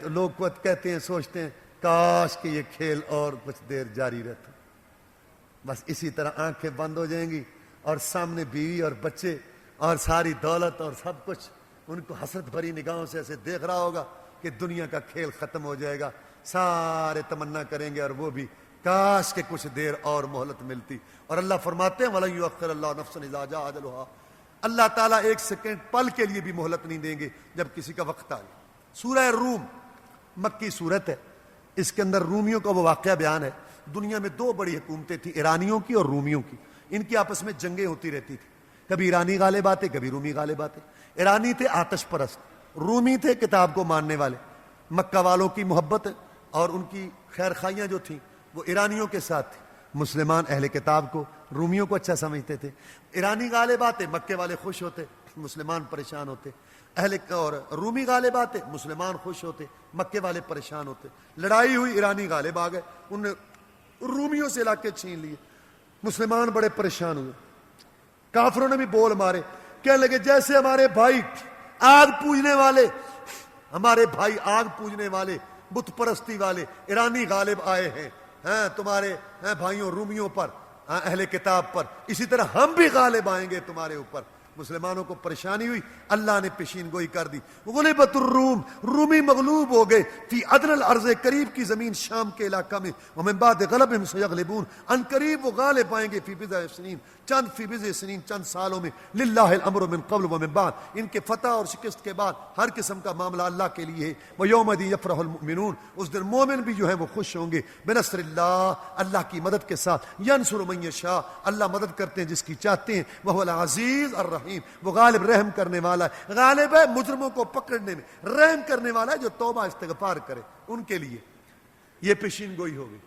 لوگ کہتے ہیں، سوچتے ہیں کاش کہ یہ کھیل اور کچھ دیر جاری رہتا. بس اسی طرح آنکھیں بند ہو جائیں گی اور سامنے بیوی اور بچے اور ساری دولت اور سب کچھ ان کو حسرت بھری نگاہوں سے ایسے دیکھ رہا ہوگا کہ دنیا کا کھیل ختم ہو جائے گا. سارے تمنا کریں گے اور وہ بھی کاش کہ کچھ دیر اور مہلت ملتی. اور اللہ فرماتے ہیں وَلَن يُؤَخِّرَ اللَّهُ نَفْسًا إِذَا جَاءَ أَجَلُهَا، اللہ تعالیٰ ایک سیکنڈ پل کے لیے بھی مہلت نہیں دیں گے جب کسی کا وقت آئے. سورہ روم مکی صورت ہے، اس کے اندر رومیوں کا وہ واقعہ بیان ہے. دنیا میں دو بڑی حکومتیں تھیں، ایرانیوں کی اور رومیوں کی. ان کی آپس میں جنگیں ہوتی رہتی تھی، کبھی ایرانی غالب آتے، کبھی رومی غالب آتے. ایرانی تھے آتش پرست، رومی تھے کتاب کو ماننے والے. مکہ والوں کی محبت اور ان کی خیر خائیاں جو تھیں وہ ایرانیوں کے ساتھ تھی. مسلمان اہل کتاب کو، رومیوں کو اچھا سمجھتے تھے. ایرانی غالب آتے، مکے والے خوش ہوتے، مسلمان پریشان ہوتے. اور رومی غالب آتے، مسلمان خوش ہوتے، مکے والے پریشان ہوتے. لڑائی ہوئی، ایرانی غالب آ گئے، انہوں نے رومیوں سے علاقے چھین لیے. مسلمان بڑے پریشان ہوئے. کافروں نے بھی بول مارے، کہنے لگے جیسے ہمارے بھائی آگ پوجنے والے، ہمارے بھائی آگ پوجنے والے، بت پرستی والے ایرانی غالب آئے ہیں تمہارے بھائیوں رومیوں پر، اہل کتاب پر، اسی طرح ہم بھی غالب آئیں گے تمہارے اوپر. مسلمانوں کو پریشانی ہوئی، اللہ نے پیشین گوئی کر دی. غلبت الروم، رومی مغلوب ہو گئے. فی ادنى الارض، قریب کی زمین شام کے علاقہ میں. ومن بعد غلبهم سيغلبون، ان قریب وہ غالب آئیں گے. فی بضع سنین، فی بضع سنین، چند سالوں میں. للہ الامر من قبل ومن بعد، ان کے فتح اور شکست کے بعد ہر قسم کا معاملہ اللہ کے لیے ہے. ویومئذ یفرح المؤمنون، اس دن مومن بھی جو ہے وہ خوش ہوں گے. بنصر اللہ، اللہ کی مدد کے ساتھ. ینصر من یشاء، اللہ مدد کرتے ہیں جس کی چاہتے ہیں. وهو العزیز الرحیم، وہ غالب رحم کرنے والا ہے. غالب ہے مجرموں کو پکڑنے میں، رحم کرنے والا ہے جو توبہ استغفار کرے ان کے لیے. یہ پیشین گوئی ہو گئی.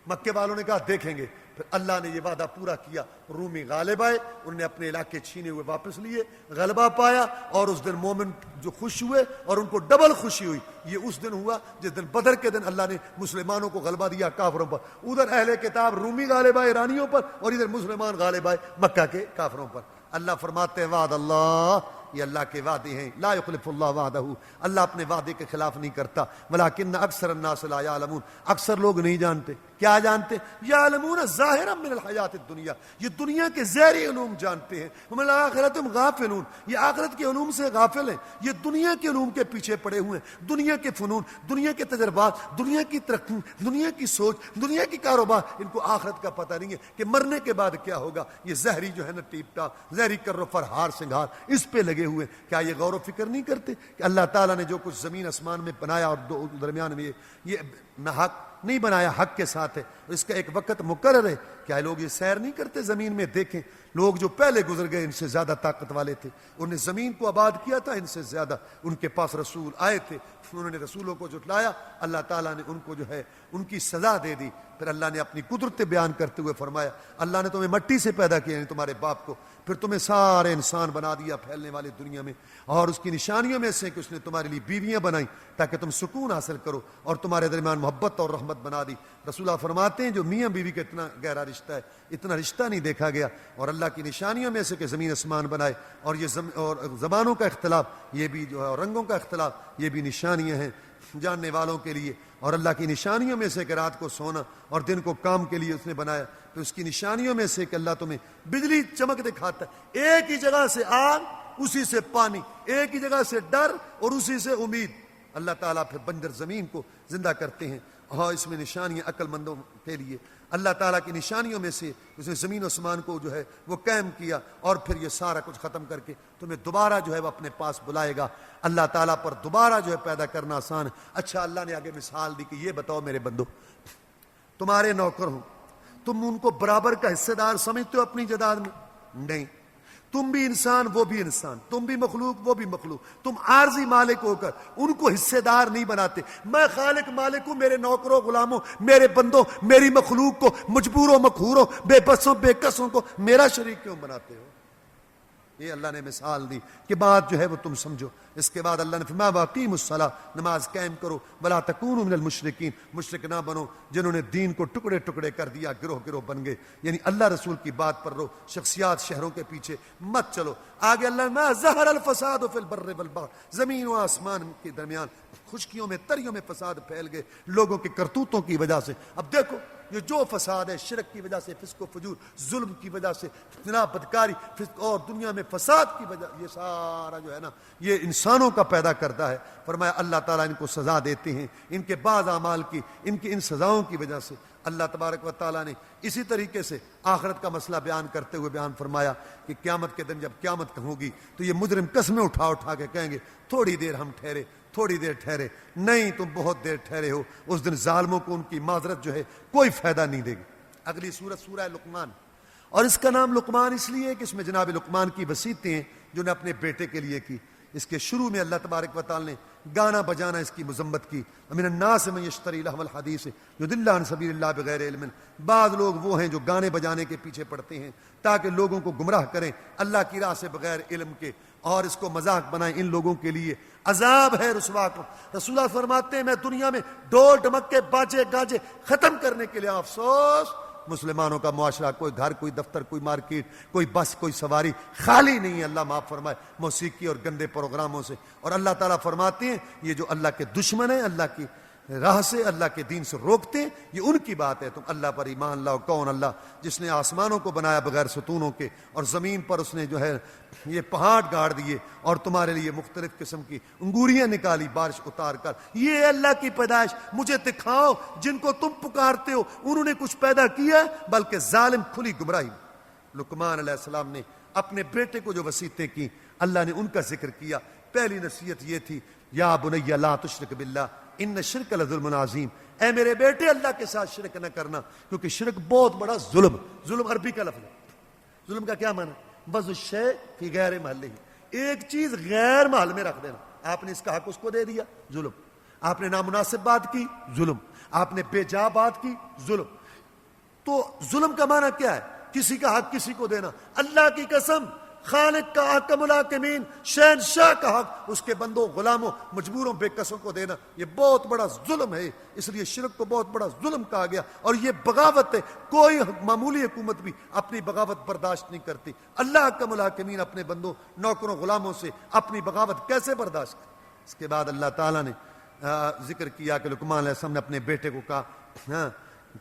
مکے والوں نے کہا دیکھیں گے. پھر اللہ نے یہ وعدہ پورا کیا. رومی غالب آئے، انہوں نے اپنے علاقے چھینے ہوئے واپس لیے، غلبہ پایا. اور اس دن مومن جو خوش ہوئے اور ان کو ڈبل خوشی ہوئی. یہ اس دن ہوا جس دن بدر کے دن اللہ نے مسلمانوں کو غلبہ دیا کافروں پر. ادھر اہل کتاب رومی غالب آئے ایرانیوں پر، اور ادھر مسلمان غالب آئے مکہ کے کافروں پر. اللہ فرماتے ہیں وعد اللہ، یہ اللہ کے وعدے ہیں. لا یخلف اللہ وعدہ، اللہ اپنے وعدے کے خلاف نہیں کرتا. ولکن اکثر الناس لا یعلمون، اکثر لوگ نہیں جانتے. کیا جانتے؟ یعلمون ظاہرا من الحیات الدنیا، یہ دنیا کے ظاہری علوم جانتے ہیں. ومن الآخرۃ هم غافلون، یہ آخرت کے علوم سے غافل ہیں. یہ دنیا کے علوم کے پیچھے پڑے ہوئے ہیں. دنیا کے فنون، دنیا کے تجربات، دنیا کی ترقی، دنیا کی سوچ، دنیا کی کاروبار. ان کو آخرت کا پتہ نہیں ہے کہ مرنے کے بعد کیا ہوگا. یہ ظاہری جو ہے نا ٹیپ ٹاپ، ظاہری کر و فرہار سنگھار، اس پہ لگے ہوئے. کیا یہ غور و فکر نہیں کرتے کہ اللہ تعالیٰ نے جو کچھ زمین آسمان میں بنایا اور دو درمیان میں یہ ناحق نہیں بنایا، حق کے ساتھ ہے. اس کا ایک وقت مقرر ہے. کیا لوگ یہ سیر نہیں کرتے زمین میں؟ دیکھیں لوگ جو پہلے گزر گئے ان سے زیادہ طاقت والے تھے، انہوں نے زمین کو آباد کیا تھا ان سے زیادہ. ان کے پاس رسول آئے تھے، انہوں نے رسولوں کو جھٹلایا، اللہ تعالیٰ نے ان کو جو ہے ان کی سزا دے دی. پھر اللہ نے اپنی قدرت بیان کرتے ہوئے فرمایا اللہ نے تمہیں مٹی سے پیدا کیا، یعنی تمہارے باپ کو، پھر تمہیں سارے انسان بنا دیا پھیلنے والے دنیا میں. اور اس کی نشانیوں میں سے کہ اس نے تمہارے لیے بیویاں بنائیں تاکہ تم سکون حاصل کرو، اور تمہارے درمیان محبت اور رحمت بنا دی. رسول اللہ فرماتے ہیں جو میاں بیوی کا اتنا گہرا رشتہ ہے، اتنا رشتہ نہیں دیکھا گیا. اور اللہ کی نشانیوں میں سے کہ زمین آسمان بنائے، اور یہ اور زبانوں کا اختلاف یہ بھی جو ہے، اور رنگوں کا اختلاف یہ بھی نشانیاں ہیں جاننے والوں کے لیے. اور اللہ کی نشانیوں میں سے کہ رات کو سونا اور دن کو کام کے لیے اس نے بنایا. تو اس کی نشانیوں میں سے کہ اللہ تمہیں بجلی چمک دکھاتا ہے, ایک ہی جگہ سے آگ, اسی سے پانی, ایک ہی جگہ سے ڈر اور اسی سے امید. اللہ تعالیٰ پھر بنجر زمین کو زندہ کرتے ہیں. اور اس میں نشانیاں عقل مندوں کے لیے. اللہ تعالیٰ کی نشانیوں میں سے اس نے زمین و آسمان کو جو ہے وہ قائم کیا, اور پھر یہ سارا کچھ ختم کر کے تمہیں دوبارہ جو ہے وہ اپنے پاس بلائے گا. اللہ تعالیٰ پر دوبارہ جو ہے پیدا کرنا آسان ہے. اچھا, اللہ نے آگے مثال دی کہ یہ بتاؤ میرے بندو, تمہارے نوکر ہوں, تم ان کو برابر کا حصے دار سمجھتے ہو اپنی جائیداد میں؟ نہیں. تم بھی انسان وہ بھی انسان, تم بھی مخلوق وہ بھی مخلوق. تم عارضی مالک ہو کر ان کو حصے دار نہیں بناتے. میں خالق مالک ہوں, میرے نوکروں غلاموں, میرے بندوں, میری مخلوق کو, مجبوروں مقہوروں, بے بسوں بے کسوں کو میرا شریک کیوں بناتے ہو؟ یہ اللہ نے مثال دی کہ بات جو ہے وہ تم سمجھو. اس کے بعد اللہ نے فرمایا واقیموا الصلاۃ, نماز قائم کرو, ولا تکونوا من المشرکین, مشرک نہ بنو جنہوں نے دین کو ٹکڑے ٹکڑے کر دیا, گروہ گروہ بن گئے. یعنی اللہ رسول کی بات پر رہو, شخصیات شہروں کے پیچھے مت چلو. آگے اللہ نے ظہر الفساد فی البر والبحر, زمین و آسمان کے درمیان خشکیوں میں تریوں میں فساد پھیل گئے لوگوں کے کرتوتوں کی وجہ سے. اب دیکھو یہ جو فساد ہے شرک کی وجہ سے, فسق و فجور, ظلم کی وجہ سے, جناب بدکاری, فسق اور دنیا میں فساد کی وجہ, یہ سارا جو ہے نا یہ انسانوں کا پیدا کرتا ہے. فرمایا اللہ تعالیٰ ان کو سزا دیتے ہیں ان کے بعض اعمال کی, ان کی ان سزاؤں کی وجہ سے. اللہ تبارک و تعالیٰ نے اسی طریقے سے آخرت کا مسئلہ بیان کرتے ہوئے بیان فرمایا کہ قیامت کے دن جب قیامت ہوگی تو یہ مجرم قسمیں اٹھا اٹھا کے کہیں گے تھوڑی دیر ہم ٹھہرے, تھوڑی دیر ٹھہرے. نہیں, تم بہت دیر ٹھہرے ہو. اس دن ظالموں کو ان کی معذرت جو ہے کوئی فائدہ نہیں دے گی. اگلی سورت سورہ لقمان, اور اس کا نام لقمان اس لیے کہ اس میں جناب لقمان کی وصیتیں ہیں جو نے اپنے بیٹے کے لیے کی. اس کے شروع میں اللہ تبارک و تعالی نے گانا بجانا اس کی مذمت کی. من الناس من یشتری لہو الحدیث یضل عن سبیل اللہ بغیر علم. بعض لوگ وہ ہیں جو گانے بجانے کے پیچھے پڑتے ہیں تاکہ لوگوں کو گمراہ کریں اللہ کی راہ سے بغیر علم کے, اور اس کو مذاق بنائیں. ان لوگوں کے لیے عذاب ہے رسوا کو. رسول اللہ فرماتے ہیں میں دنیا میں ڈول ڈمکے باجے گاجے ختم کرنے کے لیے, افسوس مسلمانوں کا معاشرہ, کوئی گھر, کوئی دفتر, کوئی مارکیٹ, کوئی بس, کوئی سواری خالی نہیں ہے, اللہ معاف فرمائے, موسیقی اور گندے پروگراموں سے. اور اللہ تعالیٰ فرماتے ہیں یہ جو اللہ کے دشمن ہیں, اللہ کی راہ سے, اللہ کے دین سے روکتے ہیں, یہ ان کی بات ہے. تم اللہ پر ایمان لاؤ. کون اللہ؟ جس نے آسمانوں کو بنایا بغیر ستونوں کے, اور زمین پر اس نے جو ہے یہ پہاڑ گاڑ دیے, اور تمہارے لیے مختلف قسم کی انگوریاں نکالی بارش اتار کر. یہ اللہ کی پیدائش, مجھے دکھاؤ جن کو تم پکارتے ہو انہوں نے کچھ پیدا کیا, بلکہ ظالم کھلی گمراہی. لقمان علیہ السلام نے اپنے بیٹے کو جو وصیتیں کی اللہ نے ان کا ذکر کیا. پہلی نصیحت یہ تھی یا بنی لا تشرک باللہ ان شرک لظلم عظیم, اے میرے بیٹے اللہ کے ساتھ شرک نہ کرنا, کیونکہ شرک بہت بڑا ظلم. ظلم عربی کا لفظ ہے. ظلم کا کیا معنی؟ وضع الشیء فی غیر محلہ, ایک چیز غیر محل میں رکھ دینا. آپ نے اس کا حق اس کو دے دیا, ظلم. آپ نے نامناسب بات کی, ظلم. آپ نے بے جا بات کی, ظلم. تو ظلم کا معنی کیا ہے؟ کسی کا حق کسی کو دینا. اللہ کی قسم, خالق کا حکم الحاکمین, شہنشاہ کا حق اس کے بندوں, غلاموں, مجبوروں, بے کسوں کو دینا, یہ بہت بڑا ظلم ہے. اس لیے شرک کو بہت بڑا ظلم کہا گیا, اور یہ بغاوت ہے. کوئی معمولی حکومت بھی اپنی بغاوت برداشت نہیں کرتی. اللہ حکم الحاکمین اپنے بندوں, نوکروں, غلاموں سے اپنی بغاوت کیسے برداشت کرے؟ اس کے بعد اللہ تعالیٰ نے ذکر کیا کہ لقمان علیہ السلام نے اپنے بیٹے کو کہا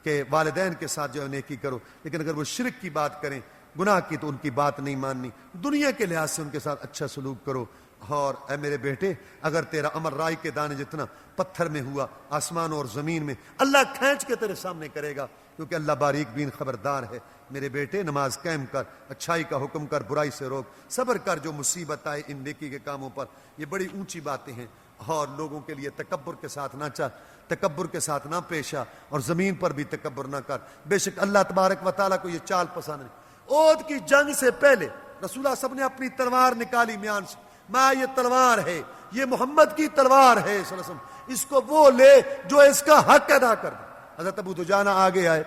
کہ والدین کے ساتھ جو ہے نیکی کرو, لیکن اگر وہ شرک کی بات کریں, گناہ کی, تو ان کی بات نہیں ماننی. دنیا کے لحاظ سے ان کے ساتھ اچھا سلوک کرو. اور اے میرے بیٹے اگر تیرا عمل رائی کے دانے جتنا پتھر میں ہوا, آسمان اور زمین میں, اللہ کھینچ کے تیرے سامنے کرے گا, کیونکہ اللہ باریک بین خبردار ہے. میرے بیٹے نماز قائم کر, اچھائی کا حکم کر, برائی سے روک, صبر کر جو مصیبت آئے ان نیکی کے کاموں پر. یہ بڑی اونچی باتیں ہیں. اور لوگوں کے لیے تکبر کے ساتھ نہ چل, تکبر کے ساتھ نہ پیش آ, اور زمین پر بھی تکبر نہ کر. بے شک اللہ تبارک و تعالیٰ کو یہ چال پسند نہیں. اود کی جنگ سے پہلے رسول اللہ صلی اللہ علیہ وسلم نے اپنی تلوار نکالی میان سے, ماں یہ تلوار ہے, یہ محمد کی تلوار ہے صلی اللہ علیہ وسلم, اس کو وہ لے جو اس کا حق ادا کر دے. حضرت ابو دجانہ آگے آئے,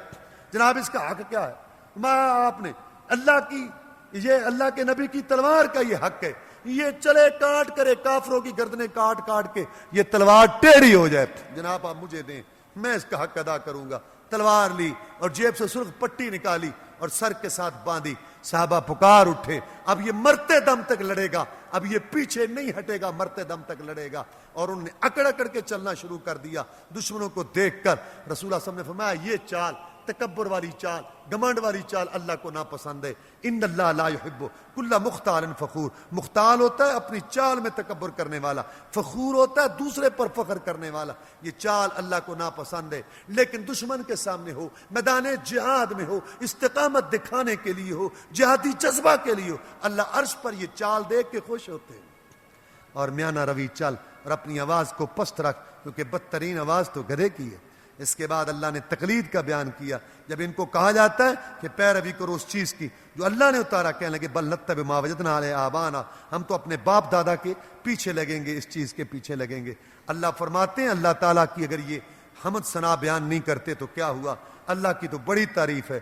جناب اس کا حق کیا ہے؟ ماں آپ نے اللہ کی, یہ اللہ کے نبی کی تلوار کا یہ حق ہے, یہ چلے کاٹ کرے کافروں کی گردنیں کاٹ کاٹ کے یہ تلوار ٹیڑھی ہو جائے, جناب آپ مجھے دیں, میں اس کا حق ادا کروں گا. تلوار لی اور جیب سے سرخ پٹی نکالی اور سر کے ساتھ باندھی. صحابہ پکار اٹھے, اب یہ مرتے دم تک لڑے گا, اب یہ پیچھے نہیں ہٹے گا، مرتے دم تک لڑے گا۔ اور انہوں نے اکڑ اکڑ کے چلنا شروع کر دیا دشمنوں کو دیکھ کر۔ رسول اللہ صلی اللہ علیہ وسلم نے فرمایا یہ چال، تکبر والی چال، گمنڈ والی چال اللہ کو ناپسند ہے۔ ان اللہ لا يحب کل مختال فخور، مختال ہوتا ہے اپنی چال میں تکبر کرنے والا، فخور ہوتا ہے دوسرے پر فخر کرنے والا۔ یہ چال اللہ کو ناپسند ہے۔ لیکن دشمن کے سامنے ہو، میدان جہاد میں ہو، استقامت دکھانے کے لیے ہو، جہادی جذبہ کے لیے ہو، اللہ عرش پر یہ چال دیکھ کے خوش ہوتے ہیں۔ اور میانہ روی چل اور اپنی آواز کو پست رکھ، کیونکہ بدترین آواز تو گدھے کی ہے۔ اس کے بعد اللہ نے تقلید کا بیان کیا۔ جب ان کو کہا جاتا ہے کہ پیروی کرو اس چیز کی جو اللہ نے اتارا، کہنے لگے بل نتبع ما وجدنا علیہ آبانا، ہم تو اپنے باپ دادا کے پیچھے لگیں گے، اس چیز کے پیچھے لگیں گے۔ اللہ فرماتے ہیں اللہ تعالیٰ کی اگر یہ حمد ثنا بیان نہیں کرتے تو کیا ہوا؟ اللہ کی تو بڑی تعریف ہے،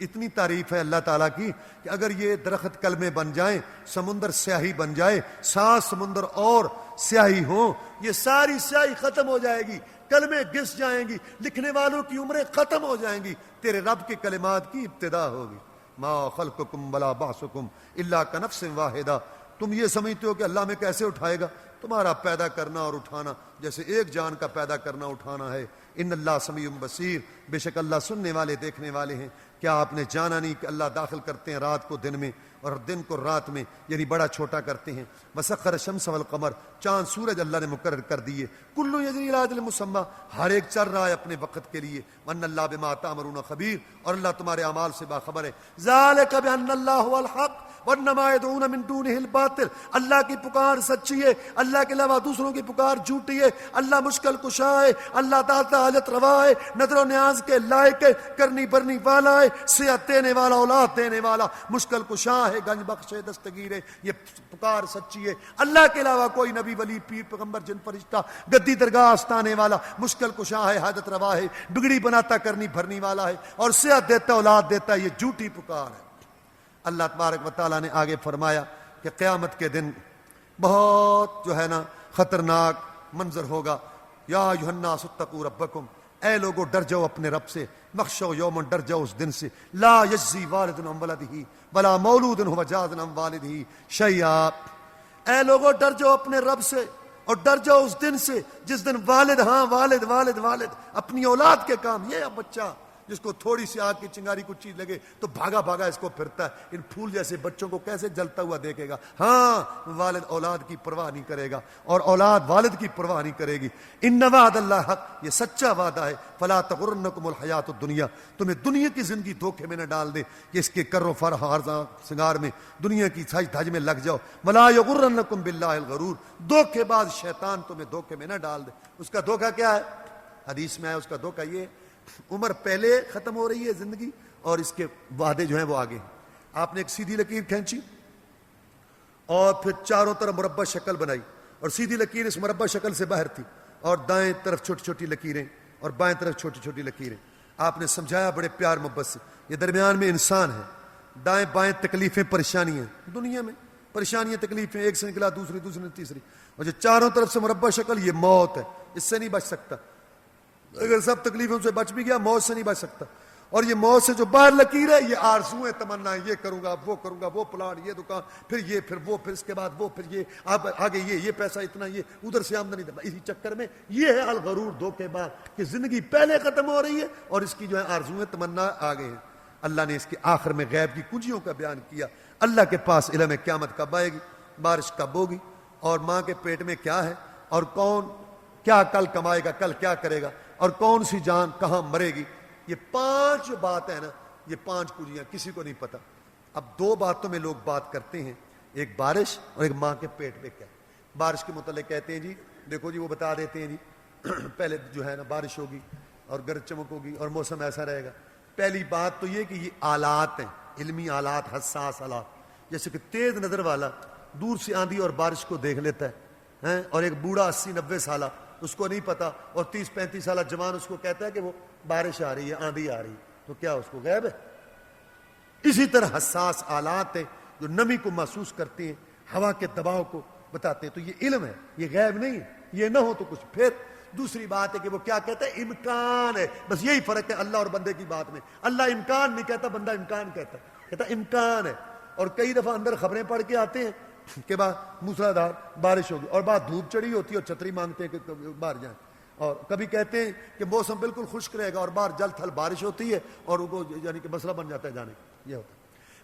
اتنی تعریف ہے اللہ تعالیٰ کی کہ اگر یہ درخت کلمے بن جائیں، سمندر سیاہی بن جائے، 7 سمندر اور سیاہی ہوں، یہ ساری سیاہی ختم ہو جائے گی، کلمے گھس جائیں گی، لکھنے والوں کی عمریں ختم ہو جائیں گی، تیرے رب کے کلمات کی ابتدا ہوگی۔ ما خلقکم ولا بعثکم الا کنفس واحدہ۔ تم یہ سمجھتے ہو کہ اللہ میں کیسے اٹھائے گا؟ تمہارا پیدا کرنا اور اٹھانا جیسے ایک جان کا پیدا کرنا اٹھانا ہے۔ ان اللہ سمیع بصیر، بے شک اللہ سننے والے دیکھنے والے ہیں۔ کیا آپ نے جانا نہیں کہ اللہ داخل کرتے ہیں رات کو دن میں اور دن کو رات میں، یعنی بڑا چھوٹا کرتے ہیں۔ وسخر الشمس والقمر، چاند سورج اللہ نے مقرر کر دیے۔ کل یجری الی اجل مسمی، ہر ایک چل رہا ہے اپنے وقت کے لیے۔ وان اللہ بما تعملون خبیر، اور اللہ تمہارے اعمال سے باخبر ہے۔ ذالک بان اللہ هو الحق وانما يدعون من دونه الباطل، اللہ کی پکار سچی ہے، اللہ کے علاوہ دوسروں کی پکار جھوٹی ہے۔ اللہ مشکل کشا ہے، اللہ داتا حاجت روا ہے، نظر و نیاز کے لائق ہے، کرنی برنی والا ہے، صحت دینے والا، اولاد دینے والا، مشکل کشا ہے، گنج بخش ہے، دستگیر ہے۔ یہ پکار سچی ہے۔ اللہ کے علاوہ کوئی نبی ولی پیر پیغمبر جن فرشتہ گدی درگاہ استانے والا، مشکل کشا ہے، حاجت روا ہے، بگڑی بناتا کرنی بھرنی والا ہے، اور صحت دیتا اولاد دیتا ہے، یہ جھوٹی پکار ہے۔ اللہ تبارک و تعالیٰ نے آگے فرمایا کہ قیامت کے دن بہت جو ہے نا خطرناک منظر ہوگا۔ یا ایھا الناس اتقوا ربکم، اے لوگو ڈر جاؤ اپنے رب سے، مخشوا یوما، ڈر جاؤ اس دن سے، لا یجزی والد عن ولدہ ولا مولود هو جاز عن والدہ شیئا۔ اے لوگو ڈر جاؤ اپنے رب سے اور ڈر جاؤ اس دن سے جس دن والد، ہاں والد والد والد اپنی اولاد کے کام، یہ بچہ جس کو تھوڑی سی آگ کی چنگاری کچھ چیز لگے تو بھاگا بھاگا اس کو پھرتا ہے، ان پھول جیسے بچوں کو کیسے جلتا ہوا دیکھے گا؟ ہاں والد اولاد کی پرواہ نہیں کرے گا اور اولاد والد کی پرواہ نہیں کرے گی۔ ان وعد اللہ حق، یہ سچا وعدہ ہے۔ فلا تغرنکم الحیات الدنیا، تمہیں دنیا کی زندگی دھوکے میں نہ ڈال دے کہ اس کے کر و فر ہار سنگار میں، دنیا کی ساج دھج میں لگ جاؤ۔ ولا یغرنکم باللہ الغرور، دھوکے باز شیطان تمہیں دھوکے میں نہ ڈال دے۔ اس کا دھوکہ کیا ہے؟ حدیث میں ہے اس کا دھوکہ یہ ہے، عمر پہلے ختم ہو رہی ہے زندگی اور اس کے وعدے جو ہیں وہ آگے۔ آپ نے ایک سیدھی لکیر کھینچی اور پھر چاروں طرف مربع شکل بنائی، اور سیدھی لکیر اس مربع شکل سے باہر تھی، اور دائیں طرف چھوٹی چھوٹی لکیریں اور بائیں طرف چھوٹی چھوٹی لکیریں۔ آپ نے سمجھایا بڑے پیار محبت سے، یہ درمیان میں انسان ہے، دائیں بائیں تکلیفیں پریشانیاں دنیا میں، پریشانیاں تکلیفیں، ایک سے نکلا دوسری، دوسری نے تیسری، اور جو چاروں طرف سے مربع شکل یہ موت ہے، اس سے نہیں بچ سکتا۔ اگر سب تکلیفوں سے بچ بھی گیا موت سے نہیں بچ سکتا۔ اور یہ موت سے جو باہر لکیر ہے یہ آرزویں، تمنائیں، یہ کروں گا وہ کروں گا، وہ پلان، یہ دکان، پھر یہ، پھر وہ، پھر اس کے بعد وہ، پھر یہ، اب آگے یہ پیسہ اتنا، یہ ادھر سے آمدنی، اسی چکر میں یہ ہے الغرور، دھوکے باز، کہ زندگی پہلے ختم ہو رہی ہے اور اس کی جو ہے آرزویں تمنا آگے ہیں۔ اللہ نے اس کے آخر میں غیب کی کنجیوں کا بیان کیا۔ اللہ کے پاس علم ہے قیامت کب آئے گی، بارش کب ہوگی، اور ماں کے پیٹ میں کیا ہے، اور کون کیا کل کمائے گا، کل کیا کرے گا، اور کون سی جان کہاں مرے گی۔ یہ 5 بات ہے نا، یہ 5 کنجیاں کسی کو نہیں پتا۔ اب 2 باتوں میں لوگ بات کرتے ہیں، ایک بارش اور ایک ماں کے پیٹ میں کیا۔ بارش کے متعلق کہتے ہیں جی دیکھو جی وہ بتا دیتے ہیں جی پہلے جو ہے نا بارش ہوگی اور گرج چمک ہوگی اور موسم ایسا رہے گا۔ پہلی بات تو یہ کہ یہ آلات ہیں، علمی آلات، حساس آلات، جیسے کہ تیز نظر والا دور سے آندھی اور بارش کو دیکھ لیتا ہے، اور ایک بوڑھا 80-90 سالہ اس کو نہیں پتا، اور 30-35 سالہ جوان اس کو کہتا ہے کہ وہ بارش آ رہی ہے، آندھی آ رہی ہے، تو کیا اس کو غیب ہے؟ اسی طرح حساس آلات ہیں جو نمی کو محسوس کرتے ہیں، ہوا کے دباؤ کو بتاتے ہیں، تو یہ علم ہے، یہ غیب نہیں ہے، یہ نہ ہو تو کچھ۔ پھر دوسری بات ہے کہ وہ کیا کہتا ہے، امکان ہے، بس یہی فرق ہے اللہ اور بندے کی بات میں۔ اللہ امکان نہیں کہتا، بندہ امکان کہتا ہے، کہتا امکان ہے۔ اور کئی دفعہ اندر خبریں پڑھ کے آتے ہیں کہ بعد موسلادھار بارش ہوگی اور بعد دھوپ چڑھی ہوتی ہے اور چھتری مانگتے ہیں کہ باہر جائیں، اور کبھی کہتے ہیں کہ موسم بالکل خشک رہے گا اور باہر جل تھل بارش ہوتی ہے اور ان کو یعنی کہ مسئلہ بن جاتا ہے جانے کا، یہ ہوتا ہے۔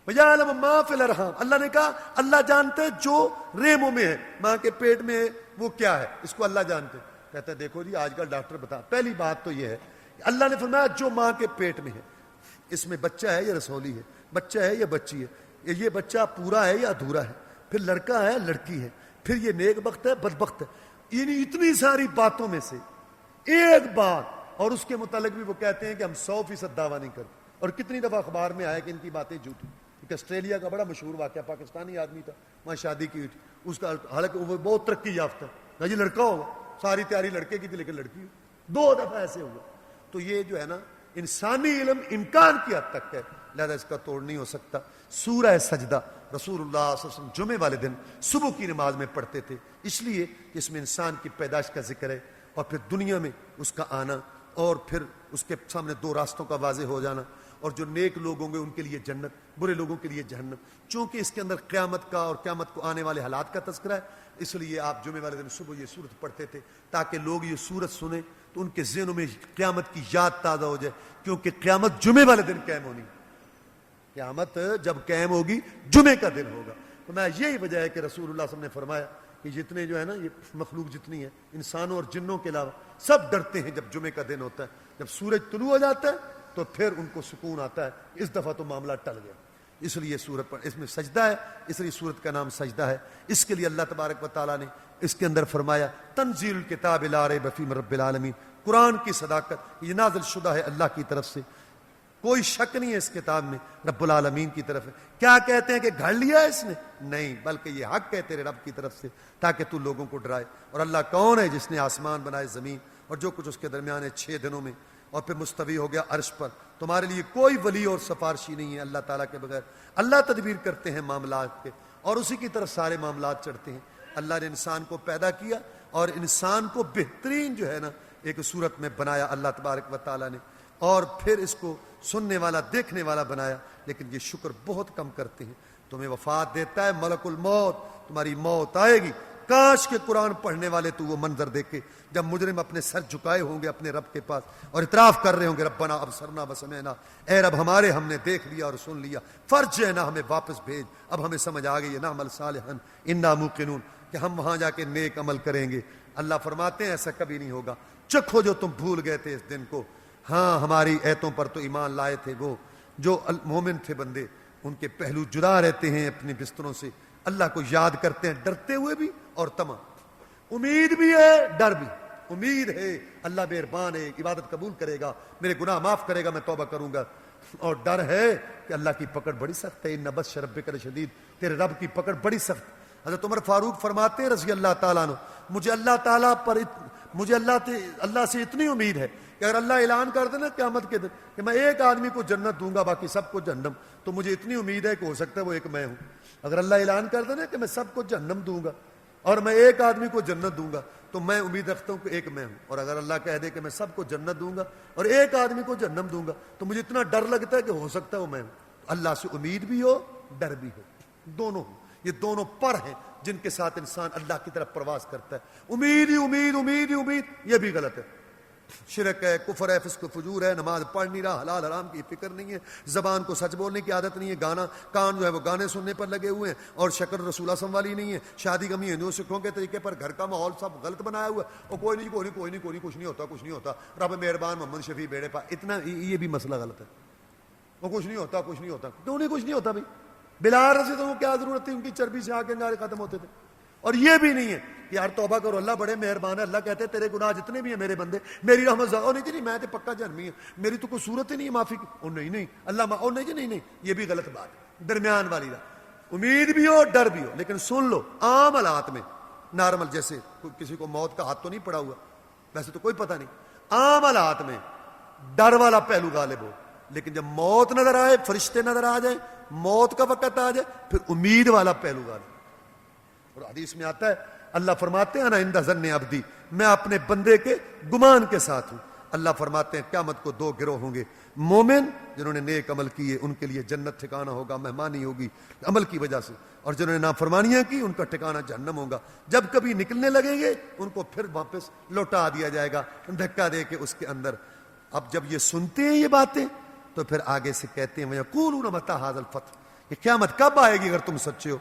وَيَعْلَمُ مَا فِي الْأَرْحَامِ، اللہ نے کہا اللہ جانتے جو ریموں میں ہے، ماں کے پیٹ میں ہے وہ کیا ہے، اس کو اللہ جانتے۔ کہتا ہے دیکھو جی آج کل ڈاکٹر بتا، پہلی بات تو یہ ہے اللہ نے فرمایا جو ماں کے پیٹ میں ہے، اس میں بچہ ہے یا رسولی ہے، بچہ ہے یا بچی ہے، یہ بچہ پورا ہے یا ادھورا ہے، پھر لڑکا ہے لڑکی ہے، پھر یہ نیک بخت ہے بدبخت ہے، یعنی اتنی ساری باتوں میں سے ایک بات، اور اس کے متعلق بھی وہ کہتے ہیں کہ ہم 100% دعویٰ نہیں کرتے۔ اور کتنی دفعہ اخبار میں آیا کہ ان کی باتیں جھوٹی۔ ایک آسٹریلیا کا بڑا مشہور واقعہ، پاکستانی آدمی تھا، وہاں شادی کی ہوئی تھی، اس کا حالانکہ وہ بہت ترقی یافتہ ہے، جی لڑکا ہوگا، ساری تیاری لڑکے کی تھی لیکن لڑکی ہوئی، 2 دفعہ ایسے ہوا۔ تو یہ جو ہے نا انسانی علم امکان کی حد تک ہے، لہذا اس کا توڑ نہیں ہو سکتا۔ سورہ سجدہ رسول اللہ صلی اللہ علیہ وسلم جمعے والے دن صبح کی نماز میں پڑھتے تھے، اس لیے کہ اس میں انسان کی پیدائش کا ذکر ہے اور پھر دنیا میں اس کا آنا اور پھر اس کے سامنے 2 راستوں کا واضح ہو جانا، اور جو نیک لوگ ہوں گے ان کے لیے جنت، برے لوگوں کے لیے جہنم۔ چونکہ اس کے اندر قیامت کا اور قیامت کو آنے والے حالات کا تذکرہ ہے، اس لیے آپ جمعے والے دن صبح یہ سورت پڑھتے تھے تاکہ لوگ یہ سورت سنیں تو ان کے ذہنوں میں قیامت کی یاد تازہ ہو جائے، کیونکہ قیامت جمعے والے دن قائم ہونی، قیامت جب قائم ہوگی جمعے کا دن ہوگا۔ تو میں یہی وجہ ہے کہ رسول اللہ صلی اللہ علیہ وسلم نے فرمایا کہ جتنے جو ہے نا یہ مخلوق جتنی ہے انسانوں اور جنوں کے علاوہ سب ڈرتے ہیں جب جمعے کا دن ہوتا ہے، جب سورج طلوع ہو جاتا ہے تو پھر ان کو سکون آتا ہے، اس دفعہ تو معاملہ ٹل گیا۔ اس لیے سورت پر اس میں سجدہ ہے، اس لیے سورت کا نام سجدہ ہے۔ اس کے لیے اللہ تبارک و تعالیٰ نے اس کے اندر فرمایا تنزیل الکتاب لا ریب فیہ من رب العالمین، قرآن کی صداقت یہ نازل شدہ ہے اللہ کی طرف سے، کوئی شک نہیں ہے اس کتاب میں، رب العالمین کی طرف ہے۔ کیا کہتے ہیں کہ گھڑ لیا اس نے؟ نہیں، بلکہ یہ حق ہے تیرے رب کی طرف سے تاکہ تو لوگوں کو ڈرائے۔ اور اللہ کون ہے؟ جس نے آسمان بنائے، زمین اور جو کچھ اس کے درمیان ہے 6 دنوں میں، اور پھر مستوی ہو گیا عرش پر۔ تمہارے لیے کوئی ولی اور سفارشی نہیں ہے اللہ تعالیٰ کے بغیر، اللہ تدبیر کرتے ہیں معاملات کے اور اسی کی طرف سارے معاملات چڑھتے ہیں۔ اللہ نے انسان کو پیدا کیا اور انسان کو بہترین جو ہے نا ایک صورت میں بنایا اللہ تبارک و تعالیٰ نے، اور پھر اس کو سننے والا دیکھنے والا بنایا، لیکن یہ شکر بہت کم کرتے ہیں۔ تمہیں وفات دیتا ہے ملک الموت، تمہاری موت آئے گی۔ کاش کے قرآن پڑھنے والے تو وہ منظر دیکھے جب مجرم اپنے سر جھکائے ہوں گے اپنے رب کے پاس اور اعتراف کر رہے ہوں گے ربنا ابصرنا وسمعنا، اے رب ہمارے ہم نے دیکھ لیا اور سن لیا، فرجعنا ہمیں واپس بھیج، اب ہمیں سمجھ آ گئی ہے نعمل صالحا انا موقنون کہ ہم وہاں جا کے نیک عمل کریں گے۔ اللہ فرماتے ہیں ایسا کبھی نہیں ہوگا، چکھو جو تم بھول گئے تھے اس دن کو، ہاں ہماری ایتوں پر تو ایمان لائے تھے وہ جو مومن تھے بندے، ان کے پہلو جدا رہتے ہیں اپنے بستروں سے، اللہ کو یاد کرتے ہیں ڈرتے ہوئے بھی اور طمع، امید بھی ہے ڈر بھی۔ امید ہے اللہ مہربان ہے، عبادت قبول کرے گا، میرے گناہ معاف کرے گا، میں توبہ کروں گا، اور ڈر ہے کہ اللہ کی پکڑ بڑی سخت ہے، ان بطش ربک لشدید، تیرے رب کی پکڑ بڑی سخت۔ حضرت عمر فاروق فرماتے ہیں رضی اللہ تعالیٰ عنہ، مجھے اللہ تعالیٰ پر مجھے اللہ سے اتنی امید ہے کہ اگر اللہ اعلان کر دے نا قیامت کے دن کہ میں ایک آدمی کو جنت دوں گا باقی سب کو جہنم، تو مجھے اتنی امید ہے کہ ہو سکتا ہے وہ ایک میں ہوں۔ اگر اللہ اعلان کر دے نا کہ میں سب کو جہنم دوں گا اور میں ایک آدمی کو جنت دوں گا تو میں امید رکھتا ہوں کہ ایک میں ہوں، اور اگر اللہ کہہ دے کہ میں سب کو جنت دوں گا اور ایک آدمی کو جہنم دوں گا تو مجھے اتنا ڈر لگتا ہے کہ ہو سکتا ہے وہ میں ہوں۔ اللہ سے امید بھی ہو ڈر بھی ہو، دونوں ہوں، یہ دونوں پر ہیں جن کے ساتھ انسان اللہ کی طرف پرواز کرتا ہے۔ امید ہی امید، امید ہی امید، یہ بھی غلط ہے، شرک ہے، کفر ہے، فسق و فجور ہے، نماز پڑھ نہیں رہا، حلال حرام کی فکر نہیں ہے، زبان کو سچ بولنے کی عادت نہیں ہے، گانا کان جو ہے وہ گانے سننے پر لگے ہوئے ہیں، اور شکل رسول اللہ والی نہیں ہے، شادی غمی ہندو سکھوں کے طریقے پر گھر کا ماحول سب غلط بنایا ہوا ہے، اور کوئی نہیں کچھ نہیں ہوتا، رب مہربان محمد شفیع بیڑے پا، اتنا یہ بھی مسئلہ غلط ہے، وہ کچھ نہیں ہوتا کیوں نہیں کچھ نہیں ہوتا بھائی، بلال رضی اللہ عنہ کیا ضرورت تھی، ان کی چربی سے آ کے انگارے ختم ہوتے تھے۔ اور یہ بھی نہیں ہے کہ یار توبہ کرو اللہ بڑے مہربان ہے، اللہ کہتے ہیں تیرے گناہ جتنے بھی ہیں میرے بندے میری رحمت زیادہ نہیں جی، میں تو پکا جہنمی ہوں، میری تو کوئی صورت ہی نہیں ہے معافی کی، اور نہیں اللہ اور نہیں جی نہیں، یہ بھی غلط بات ہے، درمیان والی راہ، امید بھی ہو ڈر بھی ہو۔ لیکن سن لو عام حالات میں نارمل، جیسے کسی کو موت کا ہاتھ تو نہیں پڑا ہوا، ویسے تو کوئی پتہ نہیں، عام حالات میں ڈر والا پہلو غالب ہو، لیکن جب موت نظر آئے، فرشتے نظر آ جائیں، موت کا وقت آ جائے، پھر امید والا پہلو غالب۔ اور حدیث میں آتا ہے اللہ فرماتے ہیں انا عند ظن عبدی، میں اپنے بندے کے گمان کے ساتھ ہوں، اللہ فرماتے ہیں قیامت کو دو گروہ ہوں گے، مومن جنہوں نے نیک عمل کیے ان کے لیے جنت ٹھکانہ ہوگا، مہمانی ہوگی عمل کی وجہ سے، اور جنہوں نے نافرمانیاں کی ان کا ٹھکانہ جہنم ہوگا۔ جب کبھی نکلنے لگیں گے ان کو پھر واپس لوٹا دیا جائے گا دھکا دے کے اس کے اندر۔ اب جب یہ سنتے ہیں یہ باتیں تو پھر آگے سے کہتے ہیں وَيَقُولُونَ مَتَىٰ هَٰذَا الْفَتْحُ، کہ قیامت کب آئے گی اگر تم سچے ہو؟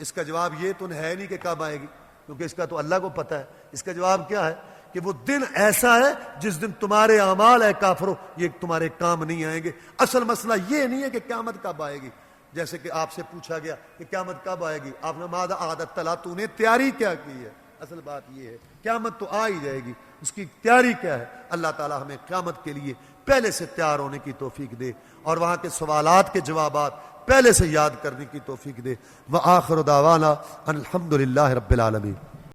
اس کا جواب یہ تو ہے نہیں کہ کب آئے گی، کیونکہ اس کا تو اللہ کو پتہ ہے۔ اس کا جواب کیا ہے کہ وہ دن ایسا ہے جس دن تمہارے اعمال ہے کافرو یہ تمہارے کام نہیں آئیں گے۔ اصل مسئلہ یہ نہیں ہے کہ قیامت کب آئے گی، جیسے کہ آپ سے پوچھا گیا کہ قیامت کب آئے گی، آپ نے ماذا اعددت لہا، تو نے تیاری کیا کی ہے؟ اصل بات یہ ہے قیامت تو آ ہی جائے گی، اس کی تیاری کیا ہے؟ اللہ تعالی ہمیں قیامت کے لیے پہلے سے تیار ہونے کی توفیق دے، اور وہاں کے سوالات کے جوابات پہلے سے یاد کرنے کی توفیق دے۔ وآخر دعوانا الحمدللہ رب العالمین۔